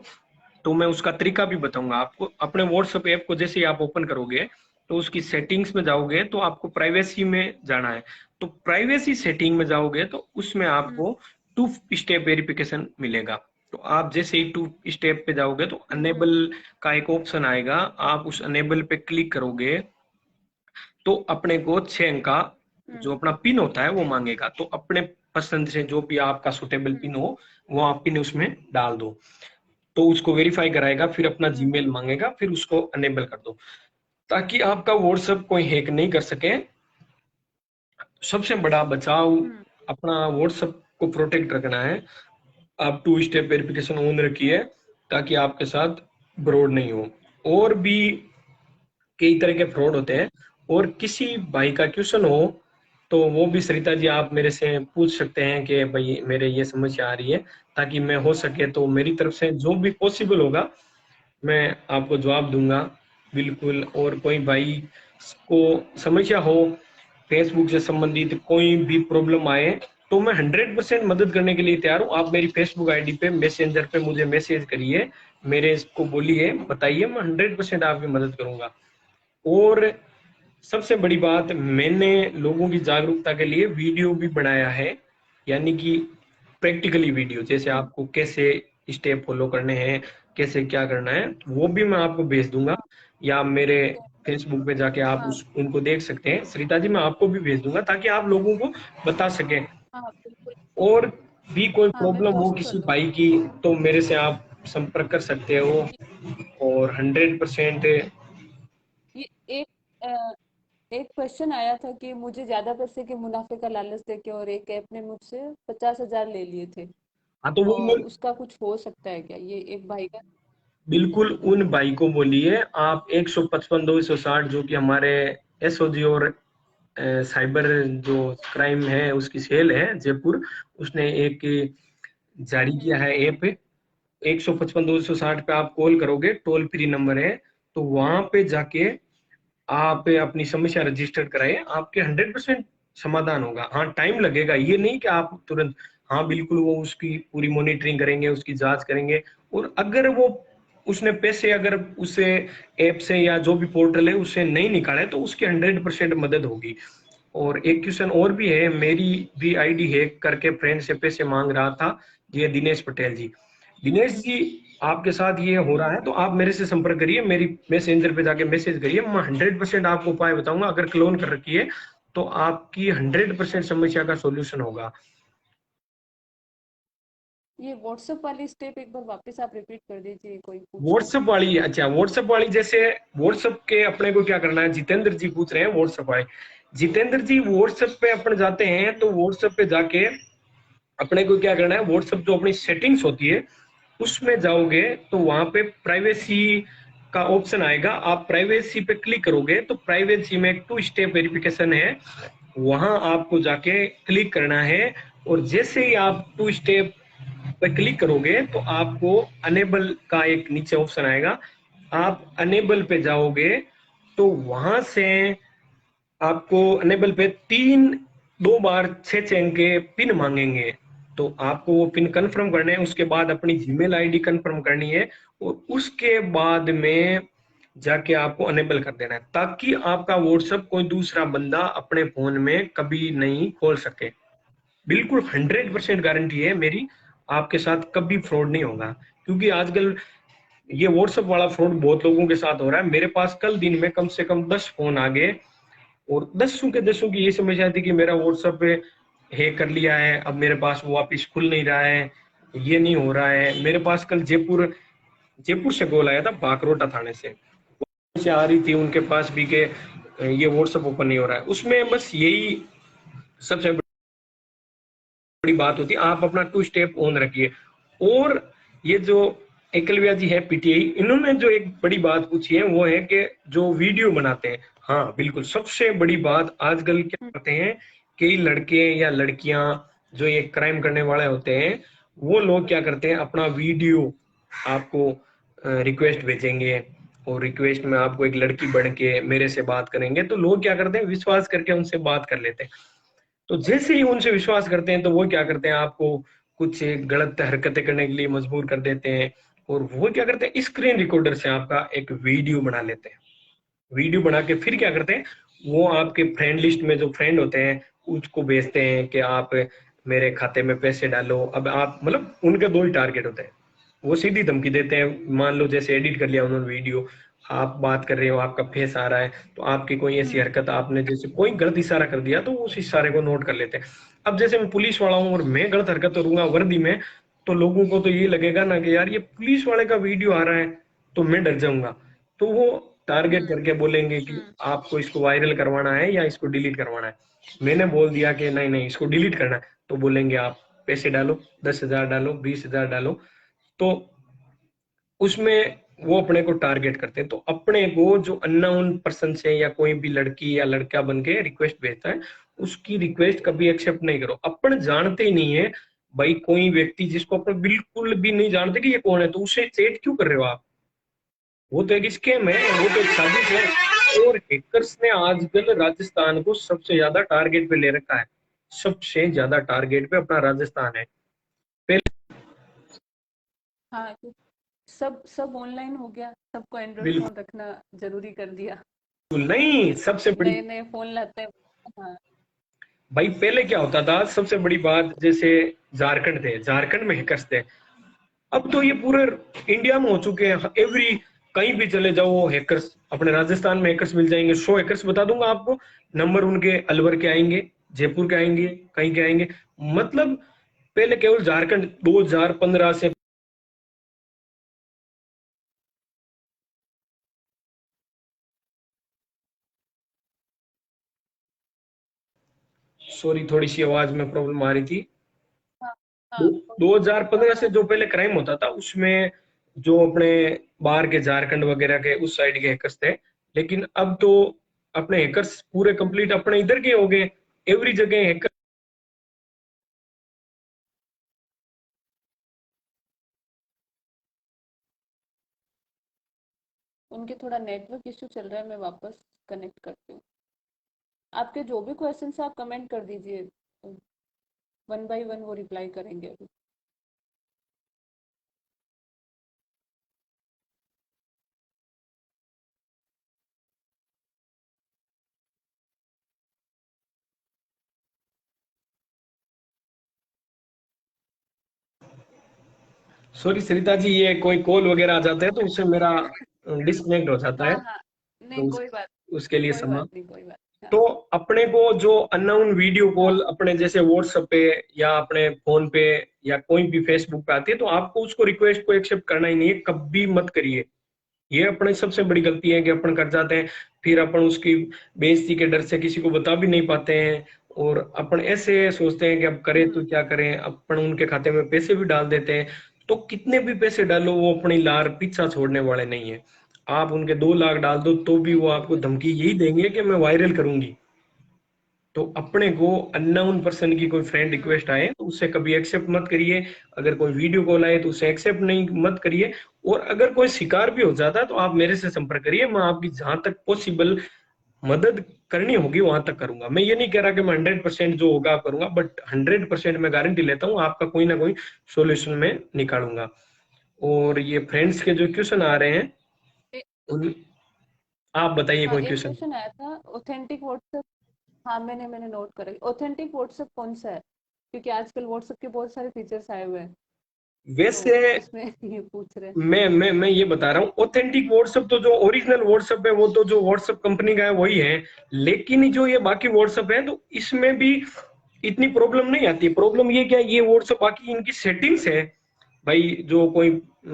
तो मैं उसका तरीका भी बताऊंगा आपको। अपने व्हाट्सएप ऐप को जैसे ही आप ओपन करोगे तो उसकी सेटिंग्स में जाओगे तो आपको प्राइवेसी में जाना है। तो प्राइवेसी सेटिंग में जाओगे तो उसमें आपको टू स्टेप वेरिफिकेशन मिलेगा। तो आप जैसे ही टू स्टेप पे जाओगे तो अनेबल का एक ऑप्शन आएगा, आप उस अनेबल पे क्लिक करोगे तो अपने को 6 अंक का जो अपना पिन होता है वो मांगेगा। तो अपने पसंद से जो भी आपका सुटेबल पिन हो वो आप पिन उसमें डाल दो, तो उसको वेरीफाई कराएगा, फिर अपना जीमेल मांगेगा, फिर उसको अनेबल कर दो ताकि आपका व्हाट्सएप कोई हैक नहीं कर सके। सबसे बड़ा बचाव अपना व्हाट्सएप को प्रोटेक्ट रखना है। आप टू स्टेप वेरिफिकेशन ऑन रखिए ताकि आपके साथ फ्रॉड नहीं हो। और भी कई तरह के फ्रॉड होते हैं, और किसी भाई का क्वेश्चन हो तो वो भी सरिता जी आप मेरे से पूछ सकते हैं कि भाई मेरे ये समस्या आ रही है, ताकि मैं हो सके तो मेरी तरफ से जो भी पॉसिबल होगा मैं आपको जवाब दूंगा बिल्कुल। और कोई भाई को समस्या हो फेसबुक से संबंधित, कोई भी प्रॉब्लम आए, तो मैं 100% मदद करने के लिए तैयार हूँ। आप मेरी फेसबुक आईडी पे मैसेंजर पे मुझे मैसेज करिए, मेरे इसको बोलिए, बताइए, मैं 100% आपकी मदद करूंगा। और सबसे बड़ी बात, मैंने लोगों की जागरूकता के लिए वीडियो भी बनाया है, यानी कि प्रैक्टिकली वीडियो, जैसे आपको कैसे स्टेप फॉलो करने हैं, कैसे क्या करना है, वो भी मैं आपको भेज दूंगा। या मेरे फेसबुक पे जाके आप हाँ उनको देख सकते हैं। सरिता जी मैं आपको भी भेज दूंगा ताकि आप लोगों को बता सकें। हाँ बिल्कुल। और भी कोई हाँ मैं प्रॉब्लम हो पोस्ट कर किसी दूंगी। भाई की तो मेरे से आप संपर्क कर सकते हो। और 100% ये एक एक क्वेश्चन आया था कि मुझे ज्यादा पैसे के मुनाफे का लालच देके और एक ऐप ने मुझसे 50,000 ले लिए थे, हाँ तो वो और उसका कुछ हो सकता है क्या, ये एक भाई का। बिल्कुल उन भाई को बोलिए आप 155 260 जो कि हमारे एसओजी और साइबर जो क्राइम है उसकी सेल है जयपुर, उसने एक जारी किया है ऐप। 155 260 पे आप कॉल करोगे, टोल फ्री नंबर है। तो वहां पे जाके आप अपनी समस्या रजिस्टर कराए, आपके 100% समाधान होगा। हाँ टाइम लगेगा, ये नहीं कि आप तुरंत, हाँ बिल्कुल वो उसकी पूरी मॉनिटरिंग करेंगे, उसकी जांच करेंगे। और अगर वो उसने पैसे अगर उसे ऐप से या जो भी पोर्टल है उससे नहीं निकाले तो उसकी 100% मदद होगी। और एक क्वेश्चन और भी है, मेरी भी आईडी हैक करके फ्रेंड से पैसे मांग रहा था, ये दिनेश पटेल जी। दिनेश जी आपके साथ ये हो रहा है तो आप मेरे से संपर्क करिए, मेरी मैसेंजर पे जाके मैसेज करिए, मैं 100% आपको उपाय बताऊंगा। अगर क्लोन कर रखी है तो आपकी 100% समस्या का सॉल्यूशन होगा। ये व्हाट्सएप वाली स्टेप एक बार वापस आप रिपीट कर दीजिए, कोई पूछ रहा व्हाट्सएप था। वाली, अच्छा व्हाट्सएप वाली, जैसे व्हाट्सएप के अपने को क्या करना है, जितेंद्र जी पूछ रहे हैं व्हाट्सएप वाले। जितेंद्र जी व्हाट्सएप पे अपन जाते हैं तो व्हाट्सएप पे जाके अपने को क्या करना है, व्हाट्सएप जो अपनी सेटिंग्स होती है उसमें जाओगे तो वहां पे प्राइवेसी का ऑप्शन आएगा। आप प्राइवेसी पे क्लिक करोगे तो प्राइवेसी में एक टू स्टेप वेरिफिकेशन है, वहां आपको जाके क्लिक करना है। और जैसे ही आप टू स्टेप पे क्लिक करोगे तो आपको अनेबल का एक नीचे ऑप्शन आएगा, आप अनेबल पे जाओगे तो वहां से आपको अनेबल पे 2 बार 6 अंक के पिन मांगेंगे। तो आपको वो पिन कंफर्म करने हैं, उसके बाद अपनी जीमेल आईडी कंफर्म करनी है, और उसके बाद में जाके आपको अनेबल कर देना है ताकि आपका व्हाट्सएप कोई दूसरा बंदा अपने फोन में कभी नहीं खोल सके। बिल्कुल 100% गारंटी है मेरी, आपके साथ कभी फ्रॉड नहीं होगा। क्योंकि आजकल ये व्हाट्सएप वाला फ्रॉड बहुत लोगों के साथ हो रहा है। मेरे पास कल दिन में कम से कम 10 फोन आ गए, और दसों के दसों की ये समस्या थी कि मेरा व्हाट्सएप पे हैक कर लिया है, अब मेरे पास वो वापिस खुल नहीं रहा है, ये नहीं हो रहा है। मेरे पास कल जयपुर जयपुर से कॉल आया था, बाकरोटा थाने से आ रही थी उनके पास भी के ये व्हाट्सएप ओपन नहीं हो रहा है। उसमें बस यही सबसे बड़ी बात होती है, आप अपना टू स्टेप ऑन रखिए। और ये जो एकलव्या जी है पीटीआई, इन्होंने जो एक बड़ी बात पूछी है वो है कि जो वीडियो बनाते हैं, हाँ बिल्कुल सबसे बड़ी बात, आजकल क्या करते हैं कई लड़के या लड़कियां जो ये क्राइम करने वाले होते हैं, वो लोग क्या करते हैं, अपना वीडियो आपको रिक्वेस्ट भेजेंगे, और रिक्वेस्ट में आपको एक लड़की बन के मेरे से बात करेंगे, तो लोग क्या करते हैं, विश्वास करके उनसे बात कर लेते हैं। तो जैसे ही उनसे विश्वास करते हैं तो वो क्या करते हैं, आपको कुछ गलत हरकतें करने के लिए मजबूर कर देते हैं। और वो क्या करते हैं, स्क्रीन रिकॉर्डर से आपका एक वीडियो बना लेते हैं। वीडियो बना के फिर क्या करते हैं, वो आपके फ्रेंड लिस्ट में जो फ्रेंड होते हैं उसको भेजते हैं कि आप मेरे खाते में पैसे डालो। अब आप मतलब उनके दो ही टारगेट होते हैं। वो सीधी धमकी देते हैं, मान लो जैसे एडिट कर लिया उन्होंने वीडियो, आप बात कर रहे हो, आपका फेस आ रहा है, तो आपकी कोई ऐसी हरकत आपने जैसे कोई गलत इशारा कर दिया तो उस इशारे को नोट कर लेते हैं। अब जैसे मैं पुलिस वाला हूँ और मैं गलत हरकत करूंगा वर्दी में, तो लोगों को तो ये लगेगा ना कि यार ये पुलिस वाले का वीडियो आ रहा है, तो मैं डर जाऊंगा। तो वो टारगेट करके बोलेंगे कि आपको इसको वायरल करवाना है या इसको डिलीट करवाना है। मैंने बोल दिया कि नहीं नहीं इसको डिलीट करना है, तो बोलेंगे आप पैसे डालो, 10,000 डालो, 20,000 डालो। तो उसमें वो अपने को टारगेट करते हैं। तो अपने को जो अननोन पर्सन से या कोई भी लड़की या लड़का बन के रिक्वेस्ट भेजता है, उसकी रिक्वेस्ट कभी एक्सेप्ट नहीं करो। अपन जानते ही नहीं है भाई, कोई व्यक्ति जिसको अपन बिल्कुल भी नहीं जानते कि ये कौन है, तो उसे चैट क्यों कर रहे हो आप? वो तो एक स्कैम है, वो तो एक साजिश है। और हैकर्स ने आजकल राजस्थान को सबसे ज्यादा टारगेट पे ले रखा है। सबसे ज्यादा टारगेट पे अपना राजस्थान है। पहले हाँ, सब सब ऑनलाइन हो गया, सबको एंड्रॉइड बिल्कुल फोन रखना जरूरी कर दिया। नहीं, सबसे बड़ी नए नए फोन लाते हैं। हाँ। भाई पहले क्या होता था, सबसे बड़ी बात, जैसे झारखंड थे, झारखंड में हैकर्स थे। अब तो ये पूरे इंडिया में हो चुके हैं। एवरी कहीं भी चले जाओ हैकर्स, अपने राजस्थान में हैकर्स मिल जाएंगे। 100 हैकर्स बता दूंगा आपको, नंबर उनके अलवर के आएंगे, जयपुर के आएंगे, कहीं के आएंगे। मतलब पहले केवल झारखंड 2015 से, सॉरी थोड़ी सी आवाज में प्रॉब्लम आ रही थी। हाँ। हाँ, कोई नहीं। 2015 से जो पहले क्राइम होता था उसमें जो अपने बाहर के झारखंड वगैरह के उस साइड के हैकर्स थे। लेकिन अब तो अपने हैकर्स पूरे कंप्लीट अपने इधर के हो गए। एवरी जगह हैकर। उनके थोड़ा नेटवर्क इशू चल रहा है, मैं वापस कनेक्ट करती हूँ। आपके जो भी क्वेश्चन है आप कमेंट कर दीजिए, वन बाय वन वो रिप्लाई करेंगे अभी। सॉरी सरिता जी, ये कोई कॉल वगैरह आ जाता है तो उससे मेरा डिस्कनेक्ट हो जाता है। हाँ हाँ, नहीं तो कोई बात, उसके लिए कोई क्षमा। बात नहीं, कोई बात नहीं। तो अपने को जो अननोन वीडियो हाँ कॉल अपने जैसे व्हाट्सएप पे या अपने फोन पे या कोई भी फेसबुक पे आती है, तो आपको उसको रिक्वेस्ट को एक्सेप्ट करना ही नहीं है, कभी मत करिए। ये अपने सबसे बड़ी गलती है कि अपन कर जाते हैं, फिर अपन उसकी बेइज्जती के डर से किसी को बता भी नहीं पाते हैं। और अपन ऐसे सोचते हैं कि अब करें हम्म तो क्या करें, अपन उनके खाते में पैसे भी डाल देते हैं। तो कितने भी पैसे डालो, वो अपनी लार पीछा छोड़ने वाले नहीं है। आप उनके 2 लाख डाल दो तो भी वो आपको बिल्कुल। धमकी यही देंगे कि मैं वायरल करूंगी। तो अपने को अननोन पर्सन की कोई फ्रेंड हम्म रिक्वेस्ट आए तो उसे कभी एक्सेप्ट मत करिए। अगर कोई वीडियो कॉल आए तो उसे एक्सेप्ट नहीं मत करिए। और अगर कोई शिकार भी हो जाता है तो आप मेरे से संपर्क करिए, मैं आपकी जहां तक पॉसिबल मदद करनी होगी वहां तक करूंगा। मैं ये नहीं कह रहा कि मैं 100% जो होगा आप करूंगा, बट 100% मैं गारंटी लेता हूँ आपका कोई ना कोई सोल्यूशन में निकालूंगा। और ये फ्रेंड्स के जो क्वेश्चन आ रहे हैं, ए- उन आप बताइए हाँ, कोई एक क्वेश्चन। क्वेश्चन आया था, ऑथेंटिक व्हाट्सएप। हाँ, मैंने नोट करा। ऑथेंटिक व्हाट्सएप कौन सा है? क्योंकि आजकल व्हाट्सएप के बहुत सारे फीचर्स आए हुए हैं, तो वैसे उसमें ये पूछ रहे हैं। मैं ये बता रहा हूँ, ऑथेंटिक व्हाट्सएप तो जो ओरिजिनल व्हाट्सएप है वो तो जो व्हाट्सएप कंपनी का है वही है। लेकिन जो ये बाकी व्हाट्सएप है तो इसमें भी इतनी प्रॉब्लम नहीं आती। प्रॉब्लम ये क्या है, ये व्हाट्सएप बाकी इनकी सेटिंग्स है भाई, जो कोई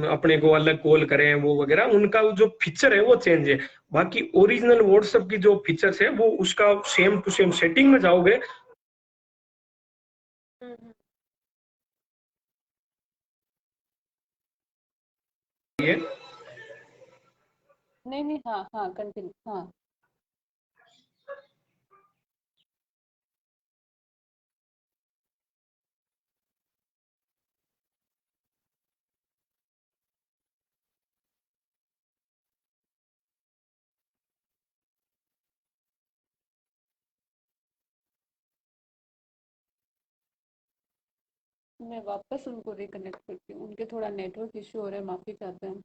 अपने को अलग कॉल करे वो वगैरह, उनका जो फीचर है वो चेंज है। बाकी ओरिजिनल व्हाट्सएप की जो फीचर्स है वो उसका सेम टू सेम सेटिंग में जाओगे। हम्म। ये नहीं नहीं, हाँ हाँ, कंटिन्यू, हाँ। मैं वापस उनको रिकनेक्ट करती हूँ, उनके थोड़ा नेटवर्क इशू हो रहा है, माफी चाहते हैं।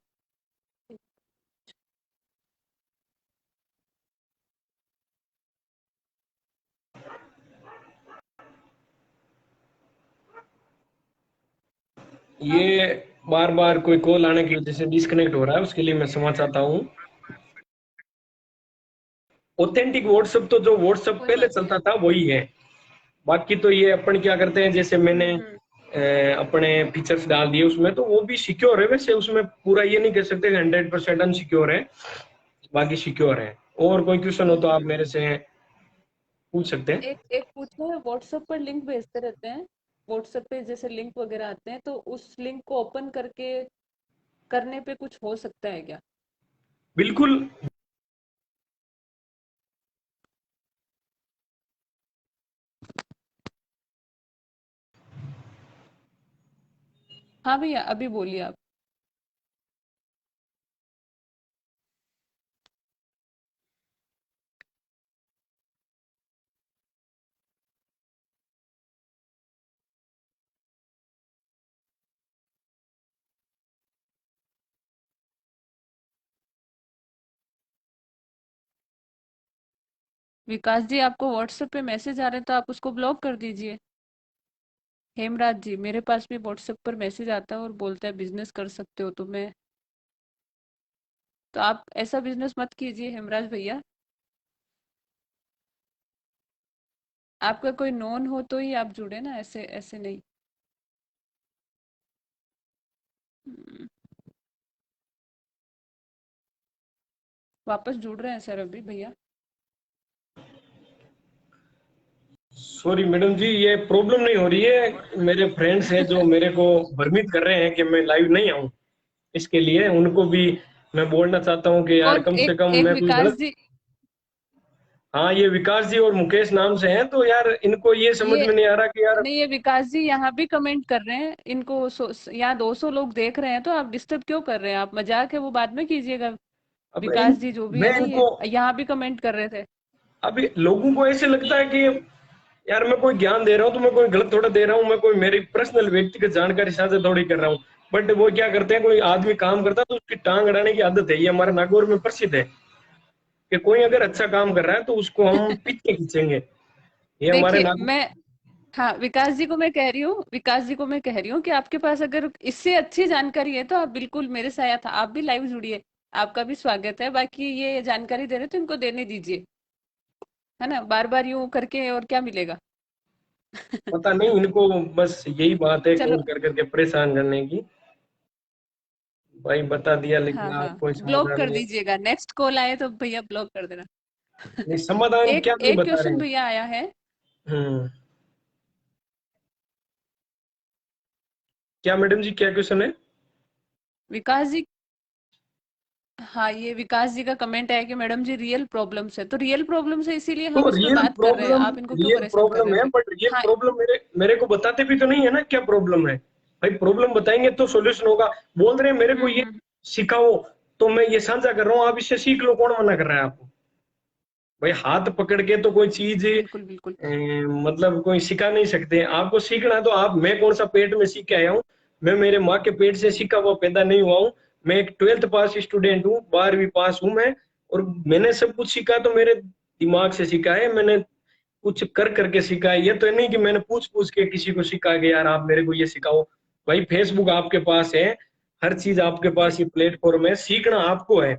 हाँ ये बार बार कोई कॉल आने की वजह से डिस्कनेक्ट हो रहा है, उसके लिए मैं क्षमा चाहता हूँ। ऑथेंटिक व्हाट्सएप तो जो व्हाट्सएप कोई पहले बात नहीं। चलता था वही है। बाकी तो ये अपन क्या करते हैं, जैसे मैंने हम्म। अपने फीचर्स डाल दिए उसमें, तो वो भी सिक्योर है वैसे, उसमें पूरा ये नहीं कह सकते कि 100% अनसिक्योर है, बाकी सिक्योर है। और कोई क्वेश्चन हो तो आप हम्म। मेरे से पूछ सकते हैं। एक एक पूछना है, व्हाट्सएप पर लिंक भेजते रहते हैं, व्हाट्सएप पे जैसे लिंक वगैरह आते हैं, तो उस लिंक को ओपन करके करने पे कुछ हो सकता है क्या? बिल्कुल। हाँ भैया, अभी बोलिए आप। विकास जी, आपको व्हाट्सएप पे मैसेज आ रहे हैं तो आप उसको ब्लॉक कर दीजिए। हेमराज जी, मेरे पास भी व्हाट्सएप पर मैसेज आता है और बोलता है बिजनेस कर सकते हो, तो मैं, तो आप ऐसा बिजनेस मत कीजिए हेमराज भैया। आपका कोई नोन हो तो ही आप जुड़े ना, ऐसे ऐसे नहीं। हम्म, वापस जुड़ रहे हैं सर अभी भैया। सॉरी मैडम जी, ये प्रॉब्लम नहीं हो रही है, मेरे फ्रेंड्स हैं जो मेरे को भ्रमित कर रहे हैं कि मैं लाइव नहीं आऊं। इसके लिए उनको भी मैं बोलना चाहता हूँ कि यार कौन? कम से एक कम एक मैं कोई विकास गलत। जी, हाँ, ये विकास जी और मुकेश नाम से हैं, तो यार इनको ये समझ ये में नहीं आ रहा कि यार। नहीं, ये विकास जी यहाँ भी कमेंट कर रहे हैं, इनको यहाँ 200 लोग देख रहे हैं, तो आप डिस्टर्ब क्यों कर रहे हैं? आप मजाक है वो बाद में कीजिएगा। अब विकास जी जो भी है मैं ना, ये इनको, यहाँ भी कमेंट कर रहे थे। अभी लोगों को ऐसे लगता है कि यार मैं कोई ज्ञान दे रहा हूँ तो मैं कोई गलत थोड़ा दे रहा हूँ, मैं कोई मेरी पर्सनल व्यक्तिगत जानकारी साझा थोड़ी कर रहा हूँ। बट वो क्या करते हैं, कोई आदमी काम करता है तो उसकी टांग अड़ाने की आदत है, ये हमारे नागौर में प्रसिद्ध है कि कोई अगर अच्छा काम कर रहा है तो उसको हम पीछे खींचेंगे। ये हमारे देखिए नागौर। मैं, हाँ विकास जी को मैं कह रही हूँ, विकास जी को मैं कह रही हूँ कि आपके पास अगर इससे अच्छी जानकारी है तो आप बिल्कुल मेरे साथ, आप भी लाइव जुड़िए, आपका भी स्वागत है। बाकी ये जानकारी दे रहे तो इनको देने दीजिए, है ना, बार बार यूं करके और क्या मिलेगा। पता नहीं इनको बस यही बात है चलो। कॉल कर करके परेशान करने की। भाई बता दिया, हाँ लेकिन हाँ, आप कोई ब्लॉक समाधान कर नहीं। दीजिएगा, नेक्स्ट कॉल आए तो भैया ब्लॉक कर देना। नहीं, समाधान एक क्या नहीं एक बता रहे क्वेश्चन हैं। भैया आया है। हम्म। क्या मैडम जी, क्या क्वेश्चन है? विकास जी, हाँ ये विकास जी का कमेंट है कि मैडम जी रियल प्रॉब्लम्स है, तो रियल प्रॉब्लम्स है इसीलिए तो हम इस पे बात कर रहे हैं, आप इनको क्यों रियल परेशान कर प्रॉब्लम रहे है, हैं फिर? बट रियल हाँ। प्रॉब्लम मेरे मेरे को बताते भी तो नहीं है ना क्या प्रॉब्लम है। भाई प्रॉब्लम बताएंगे तो सॉल्यूशन होगा। बोल रहे हैं मेरे को ये हम्म। सिखाओ, तो मैं ये साझा कर रहा हूँ, आप इससे सीख लो, कौन मना कर रहा है आपको? भाई हाथ पकड़ के तो कोई चीज बिल्कुल बिल्कुल। मतलब कोई सिखा नहीं सकते। आपको सीखना है तो आप, मैं कौन सा पेट में सीख के आया हूँ? मैं मेरे माँ के पेट से सीखा हुआ पैदा नहीं हुआ हूँ। मैं एक 12th पास स्टूडेंट हूँ, 12वीं पास हूँ मैं। और मैंने सब कुछ सीखा तो मेरे दिमाग से सीखा है मैंने, कुछ कर करके सीखा है। ये तो नहीं कि मैंने पूछ पूछ के किसी को सीखा कि यार आप मेरे को ये सिखाओ। भाई फेसबुक आपके पास है, हर चीज आपके पास, ये प्लेटफॉर्म है, सीखना आपको है।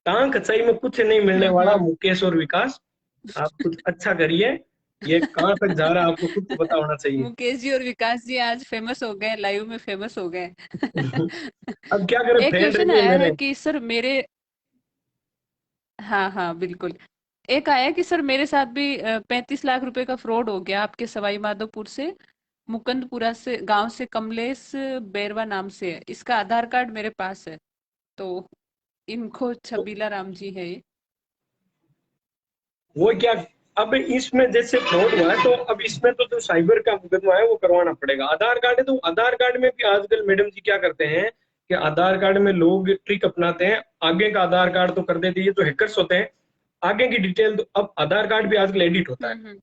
टांग खचाई में कुछ नहीं मिलने वाला हम्म। मुकेश और विकास। आप कुछ अच्छा करिए। ये कहाँ तक जा रहा है आपको खुद को पता होना चाहिए। मुकेश जी और विकास जी आज फेमस हो गए, लाइव में फेमस हो गए। अब क्या करें, एक फ्रेंड क्वेश्चन रहिए आया है मेरे। कि सर मेरे, हाँ हाँ बिल्कुल, एक आया है कि सर मेरे साथ भी 35 लाख रुपए का फ्रॉड हो गया आपके सवाई माधोपुर से, मुकंदपुरा से, गांव से, कमलेश बैरवा नाम से है, इसका आधार कार्ड मेरे पास है, तो इनको तो छबीला राम जी है ये। वो क्या, अब इसमें जैसे फ्रॉड हुआ है तो अब इसमें तो जो साइबर का मुकदमा है वो करवाना पड़ेगा। आधार कार्ड है तो आधार कार्ड में भी आजकल मैडम जी क्या करते हैं कि आधार कार्ड में लोग ट्रिक अपनाते हैं। आगे का आधार कार्ड तो कर देते हैं, ये जो हैकर्स होते हैं, आगे की डिटेल तो, अब आधार कार्ड भी आजकल एडिट होता है। हम्म।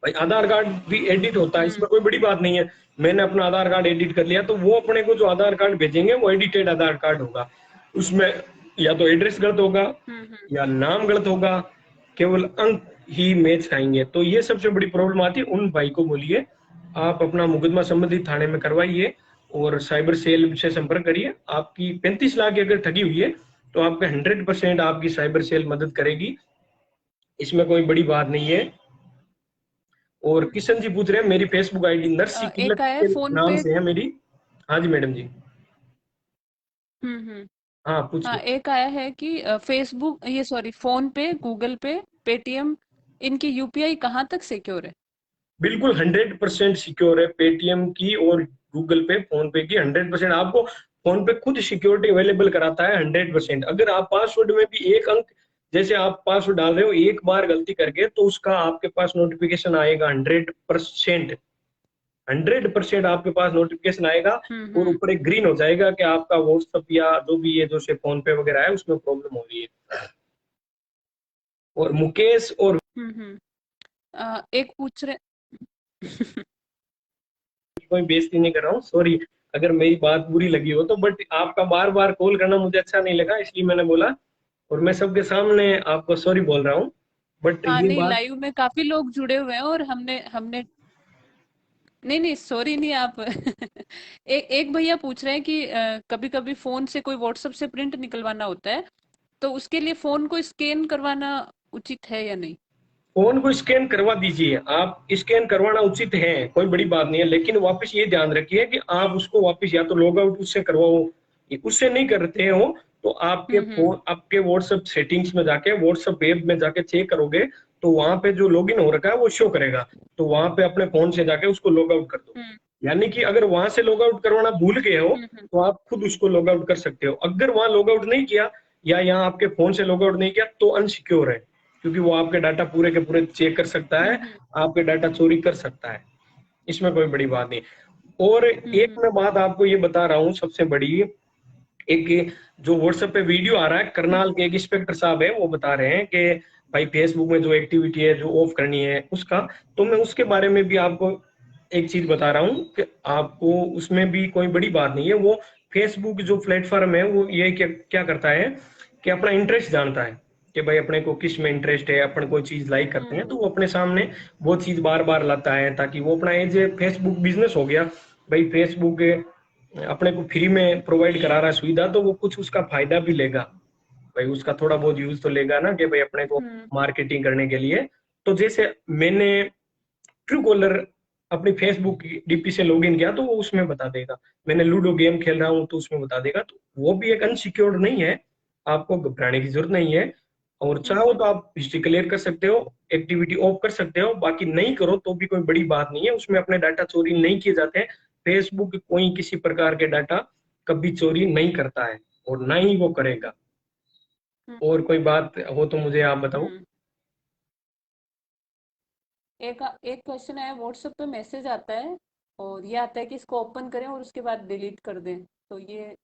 भाई आधार कार्ड भी एडिट होता है, हम्म इसमें कोई बड़ी बात नहीं है। मैंने अपना आधार कार्ड एडिट कर लिया, तो वो अपने को जो आधार कार्ड भेजेंगे वो एडिटेड आधार कार्ड होगा। उसमें या तो एड्रेस गलत होगा हम्म। या नाम गलत होगा, केवल अंक ही मैच खाएंगे। तो ये सबसे बड़ी प्रॉब्लम आती है। उन भाई को बोलिए आप अपना मुकदमा संबंधित थाने में करवाइए और साइबर सेल से संपर्क करिए। आपकी 35 लाख की अगर ठगी हुई है तो आपके 100% आपकी साइबर सेल मदद करेगी, इसमें कोई बड़ी बात नहीं है। और किशन जी पूछ रहे हैं मेरी फेसबुक आईडी नरसी किलक एक आया है के फोन नाम पे। से है मेरी। हाँ जी मैडम जी। हम्म। हाँ हाँ, पूछिए। एक आया है कि फेसबुक, ये सॉरी, फोन पे, गूगल पे, पेटीएम, इनकी यूपीआई कहाँ तक सिक्योर है? बिल्कुल 100% सिक्योर है पेटीएम की और गूगल पे फोन पे की। 100% आपको फोन पे खुद सिक्योरिटी अवेलेबल कराता है 100%। अगर आप पासवर्ड में भी एक अंक, जैसे आप पासवर्ड डाल रहे हो एक बार गलती करके, तो उसका आपके पास नोटिफिकेशन आएगा 100%। 100% आपके पास नोटिफिकेशन आएगा और हम्म। ऊपर एक ग्रीन हो जाएगा कि आपका व्हाट्सअप या जो भी ये जो से फोन पे वगैरह है उसमें प्रॉब्लम हो रही है। और मुकेश और हम्म। एक पूछ रहे। कोई बेइज्जती नहीं कर रहा हूँ, सॉरी अगर मेरी बात बुरी लगी हो तो, बट आपका बार बार कॉल करना मुझे अच्छा नहीं लगा, इसलिए मैंने बोला। और मैं सबके सामने आपको सॉरी बोल रहा हूँ, बट हाँ ये नहीं, बात। लाइव में काफी लोग जुड़े हुए हैं और हमने हमने नहीं नहीं, सॉरी नहीं आप। एक भैया पूछ रहे हैं कि कभी कभी फोन से कोई व्हाट्सएप से प्रिंट निकलवाना होता है, तो उसके लिए फोन को स्कैन करवाना उचित है या नहीं? फोन को स्कैन करवा दीजिए, आप स्कैन करवाना उचित है, कोई बड़ी बात नहीं है। लेकिन वापस ये ध्यान रखिए कि आप उसको वापस या तो लॉग आउट उससे करवाओ, उससे नहीं करते हो तो आपके हम्म। फोन, आपके व्हाट्सएप सेटिंग्स में जाके, व्हाट्सएप ऐप में जाके चेक करोगे तो वहां पे जो लॉगिन हो रखा है वो शो करेगा। तो वहां पे अपने फोन से जाके उसको लॉग आउट कर दो। हम्म यानी कि अगर वहां से लॉग आउट करवाना भूल गए हो हम्म। तो आप खुद उसको लॉग आउट कर सकते हो। अगर वहां लॉग आउट नहीं किया या यहाँ आपके फोन से लॉग आउट नहीं किया तो अनसिक्योर है, क्योंकि वो आपके डाटा पूरे के पूरे चेक कर सकता है, हम्म आपके डाटा चोरी कर सकता है। इसमें कोई बड़ी बात नहीं। और एक हम्म। मैं बात आपको ये बता रहा हूँ सबसे बड़ी, एक जो व्हाट्सएप पे वीडियो आ रहा है, करनाल के एक इंस्पेक्टर साहब है वो बता रहे हैं कि भाई फेसबुक में जो एक्टिविटी है जो ऑफ करनी है उसका, तो मैं उसके बारे में भी आपको एक चीज बता रहा हूँ कि आपको उसमें भी कोई बड़ी बात नहीं है। वो फेसबुक जो प्लेटफॉर्म है वो ये क्या क्या करता है कि अपना इंटरेस्ट जानता है कि भाई अपने को किस में इंटरेस्ट है, अपन कोई चीज लाइक करते हैं तो हम्म वो अपने सामने वो चीज बार बार लाता है, ताकि वो अपना एज ए फेसबुक बिजनेस हो गया। भाई फेसबुक अपने को फ्री में प्रोवाइड करा रहा है सुविधा, तो वो कुछ उसका फायदा भी लेगा। भाई उसका थोड़ा बहुत यूज तो लेगा ना, कि भाई अपने को हम्म मार्केटिंग करने के लिए। तो जैसे मैंने ट्रू कॉलर अपनी फेसबुक डीपी से लॉगिन किया तो वो उसमें बता देगा। मैंने लूडो गेम खेल रहा हूँ तो उसमें बता देगा। तो वो भी एक अनसिक्योर्ड नहीं है, आपको घबराने की जरूरत नहीं है। और चाहो तो हम्म आप हिस्ट्री क्लियर कर सकते हो, एक्टिविटी ऑफ कर सकते हो, बाकी नहीं करो तो भी कोई बड़ी बात नहीं है। उसमें अपने डाटा चोरी नहीं किए जाते हैं। फेसबुक कोई किसी प्रकार के डाटा कभी चोरी नहीं करता है और ना ही वो करेगा। और कोई बात हो तो मुझे आप बताओ। हम्म। एक एक क्वेश्चन है, व्हाट्सएप पे मैसेज आता है और ये आता है कि इसको ओपन करें और उसके बाद डिलीट कर दें, तो ये।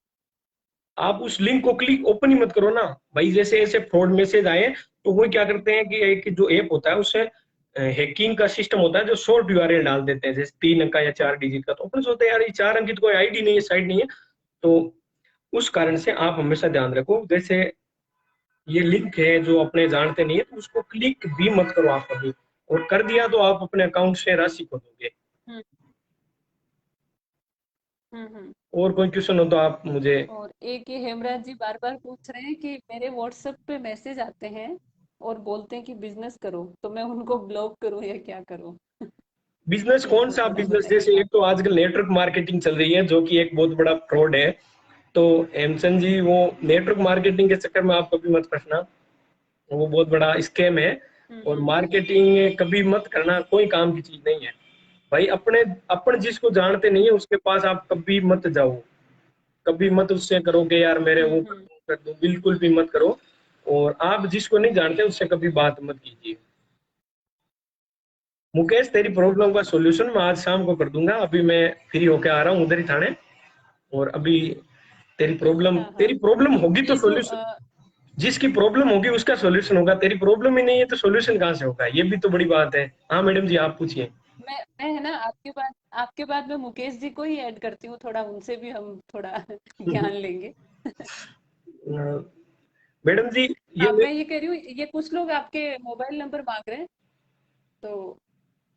आप उस लिंक को क्लिक ओपन ही मत करो ना भाई। जैसे ऐसे फ्रॉड मैसेज आए तो वो क्या करते हैं कि एक जो ऐप होता है उससे हैकिंग का सिस्टम होता है, जो शॉर्ट यूआरएल डाल देते हैं जैसे 3 अंक का या 4 डिजिट का। तो अपन सोचते हैं यार ये 4 अंक की तो कोई आईडी नहीं है, साइट नहीं है। तो उस कारण से आप हमेशा ध्यान रखो, जैसे ये लिंक है जो अपने जानते नहीं है तो उसको क्लिक भी मत करो आप कभी। और कर दिया तो आप अपने अकाउंट से राशि खो दोगे। हम्म हम्म। और कोई क्वेश्चन हो तो आप मुझे। और एक ये हेमराज जी बार बार पूछ रहे हैं कि मेरे व्हाट्सएप पे मैसेज आते हैं और बोलते हैं कि बिजनेस करो, तो मैं उनको ब्लॉक करूं या क्या करूं? बिजनेस कौन इसको सा थोड़ा बिजनेस? बताइए जैसे एक आप। तो आजकल नेटवर्क मार्केटिंग चल रही है जो कि एक बहुत बड़ा फ्रॉड है। तो हेमचंद जी वो नेटवर्क मार्केटिंग के चक्कर में आप कभी मत फंसना, वो बहुत बड़ा स्कैम है। और हम्म। मार्केटिंग कभी मत करना, कोई काम की चीज नहीं है भाई। अपने अपन जिसको जानते नहीं है उसके पास आप कभी मत जाओ, कभी मत उससे करो कि यार मेरे वो हम्म। कर दूं, बिल्कुल भी मत करो। और आप जिसको नहीं जानते उससे कभी बात मत कीजिए। मुकेश तेरी प्रॉब्लम का सॉल्यूशन मैं आज शाम को कर दूंगा, अभी मैं फ्री होके आ रहा हूँ उधर ही थाने। और अभी तेरी हाँ हाँ। प्रॉब्लम होगी तो ये जो सॉल्यूशन। जिसकी प्रॉब्लम होगी उसका सॉल्यूशन होगा, तेरी प्रॉब्लम ही नहीं है तो सॉल्यूशन कहाँ से होगा, ये भी तो बड़ी बात है। हाँ मैडम जी आप पूछिए। मैं है ना आपके बाद में मुकेश जी को ही ऐड करती हूँ, थोड़ा उनसे भी हम थोड़ा ज्ञान लेंगे। मैडम जी ये हाँ, मैं ये कह रही हूँ, ये कुछ लोग आपके मोबाइल नंबर मांग रहे हैं, तो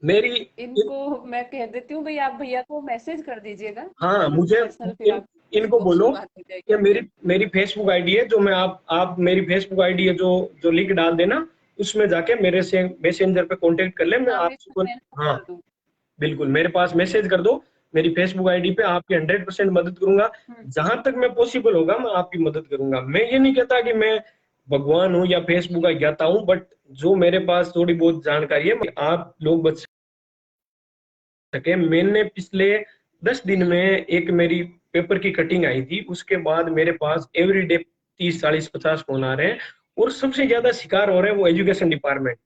मेरी इनको मैं कह देती हूँ, भाई आप भैया को मैसेज कर दीजिएगा, हाँ मुझे पर्सनल, फिर आप इनको इनबॉक्स बोलो में बात हो कि जाएगी। मेरी मेरी फेसबुक आईडी है, जो मैं आप मेरी फेसबुक आईडी है जो जो लिंक डाल देना, उसमें जाके मेरे से मैसेंजर पे कांटेक्ट कर ले, मैं हाँ, मैं आपसे इसमें मेंशन हाँ कर दूँ। बिल्कुल मेरे पास मैसेज कर दो, मेरी फेसबुक आईडी पे, आपकी 100% मदद करूंगा। हम्म। जहां तक मैं पॉसिबल होगा मैं आपकी मदद करूंगा। मैं ये नहीं कहता कि मैं भगवान हूँ या फेसबुक का ज्ञाता हूँ, बट जो मेरे पास थोड़ी बहुत जानकारी है आप लोग बच सके। मैंने पिछले 10 दिन में एक मेरी पेपर की कटिंग आई थी, उसके बाद मेरे पास एवरीडे 30 40 50 फोन आ रहे हैं, और सबसे ज्यादा शिकार हो रहे हैं वो एजुकेशन डिपार्टमेंट।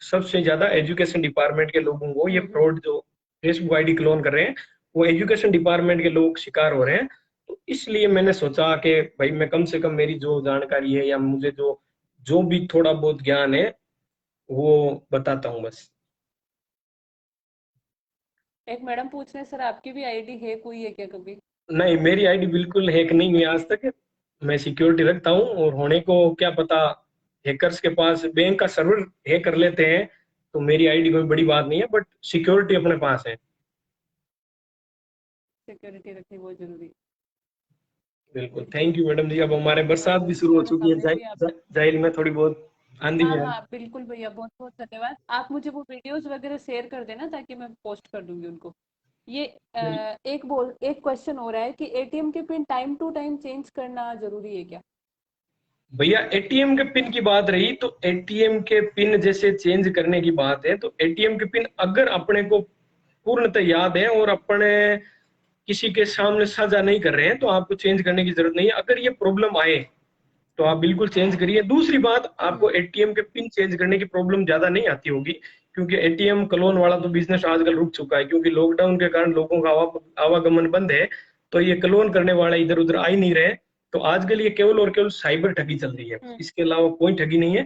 सबसे ज्यादा एजुकेशन डिपार्टमेंट के लोगों को ये हम्म। फ्रॉड जो फेसबुक आईडी क्लोन कर रहे हैं, वो एजुकेशन डिपार्टमेंट के लोग शिकार हो रहे हैं। तो इसलिए मैंने सोचा कि भाई मैं कम से कम मेरी जो जानकारी है या मुझे जो जो भी थोड़ा बहुत ज्ञान है वो बताता हूँ बस। एक मैडम पूछ रहे हैं, सर आपकी भी आईडी है कोई है क्या कभी? नहीं मेरी आईडी बिल्कुल हैक नहीं हुई आज तक। मैं सिक्योरिटी रखता हूँ, और होने को क्या पता हैकर्स के पास बैंक का सर्वर हैक कर लेते हैं, तो मेरी आईडी कोई बड़ी बात नहीं है, बट सिक्योरिटी अपने पास है। सिक्योरिटी रखनी बहुत जरूरी बिल्कुल, है। थैंक यू मैडम जी। अब हमारे बरसात भी शुरू हो और चुकी है, हमें भी आप, जाहिल में थोड़ी बहुत आंधी हाँ भी आई। हाँ बिल्कुल भैया, बहुत बहुत धन्यवाद। आप मुझे वो वीडियोस वगैरह शेयर कर देना, ताकि मैं पोस्ट कर दूंगी उनको। ये एक क्वेश्चन हो रहा है कि एटीएम के pin time to time change करना जरूरी है क्या? भैया एटीएम के पिन की बात रही, तो एटीएम के पिन जैसे चेंज करने की बात है, तो एटीएम के पिन अगर अपने को पूर्णतः याद है और अपने किसी के सामने साझा नहीं कर रहे हैं, तो आपको चेंज करने की जरूरत नहीं है। अगर ये प्रॉब्लम आए तो आप बिल्कुल चेंज करिए। दूसरी बात, आपको हम्म। एटीएम के पिन चेंज करने की प्रॉब्लम ज्यादा नहीं आती होगी, क्योंकि एटीएम क्लोन वाला तो बिजनेस आजकल रुक चुका है, क्योंकि लॉकडाउन के कारण लोगों का आवागमन बंद है, तो ये क्लोन करने वाला इधर उधर आ ही नहीं रहे। तो आजकल ये केवल और केवल साइबर ठगी चल रही है, हम्म। इसके अलावा कोई ठगी नहीं है।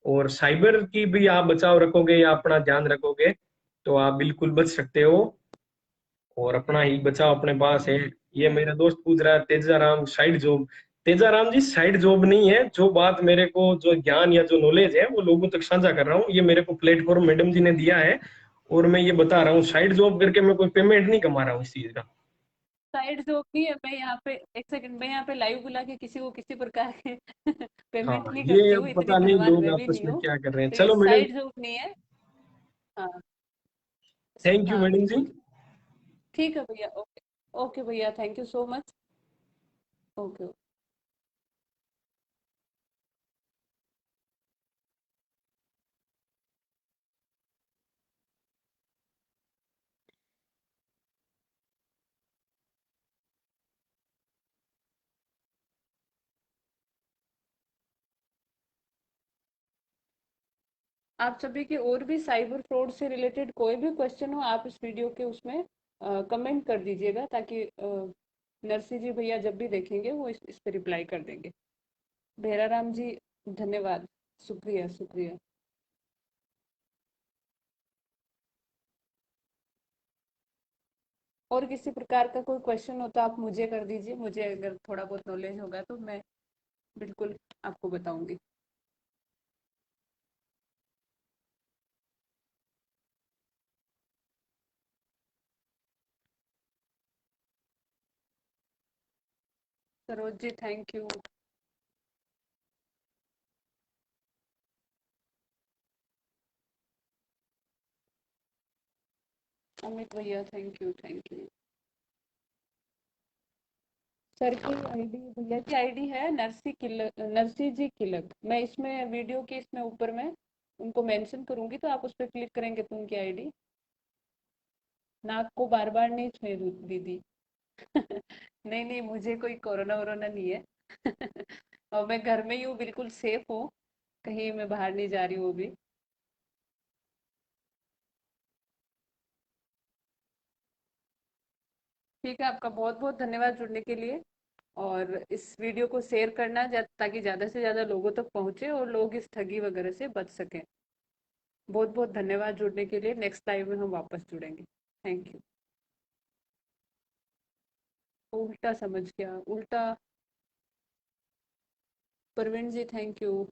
और साइबर की भी आप बचाव रखोगे या अपना ध्यान रखोगे तो आप बिल्कुल बच सकते हो, और अपना ही बचाव अपने पास है। ये हम्म। मेरा दोस्त पूछ रहा है तेजाराम साइड जॉब। तेजाराम जी साइड जॉब नहीं है, जो बात मेरे को जो ज्ञान या जो नॉलेज है वो लोगों तक साझा कर रहा हूँ, ये मेरे को प्लेटफॉर्म मैडम जी ने दिया है, और मैं ये बता रहा हूँ। साइड जॉब करके मैं कोई पेमेंट नहीं कमा रहा हूँ इस चीज का। साइड जॉब नहीं है, मैं यहाँ पे एक सेकंड, मैं यहाँ पे लाइव बुला के किसी को किसी प्रकार के पेमेंट हाँ नहीं ये करती हूँ, इतनी पता नहीं धनवान लोग मैं भी आपस नहीं में हूँ। क्या कर रहे हैं। तो ये चलो मैडम, साइड जॉब नहीं है। हाँ। थैंक यू हाँ मैडम जी। बिल्कुल। ठीक है भैया, ओके। ओके भैया, thank you so much. Okay. आप सभी के और भी साइबर फ्रॉड से रिलेटेड कोई भी क्वेश्चन हो, आप इस वीडियो के उसमें कमेंट कर दीजिएगा, ताकि नरसी जी भैया जब भी देखेंगे वो इस पे रिप्लाई कर देंगे। भेराराम जी, धन्यवाद। शुक्रिया शुक्रिया। और किसी प्रकार का कोई क्वेश्चन हो तो आप मुझे कर दीजिए, मुझे अगर थोड़ा बहुत नॉलेज होगा तो मैं बिल्कुल आपको बताऊंगी। Saroj ji thank you. अमित भैया thank you thank you. Sir की आईडी, भैया की आईडी है नरसी जी किलक। मैं इसमें वीडियो के इसमें ऊपर में उनको मेंशन करूंगी, तो आप उस पर क्लिक करेंगे तो उनकी आईडी। नाक को बार बार नहीं छुए दीदी। नहीं नहीं, मुझे कोई कोरोना वोरोना नहीं है। और मैं घर में ही हूँ, बिल्कुल सेफ हूँ, कहीं मैं बाहर नहीं जा रही हूँ अभी। ठीक है, आपका बहुत बहुत धन्यवाद जुड़ने के लिए। और इस वीडियो को शेयर करना ताकि ज़्यादा से ज़्यादा लोगों तक पहुँचे और लोग इस ठगी वगैरह से बच सकें। बहुत बहुत धन्यवाद जुड़ने के लिए। नेक्स्ट लाइव में हम वापस जुड़ेंगे। Thank you. उल्टा समझ गया, उल्टा। Parveen ji thank you.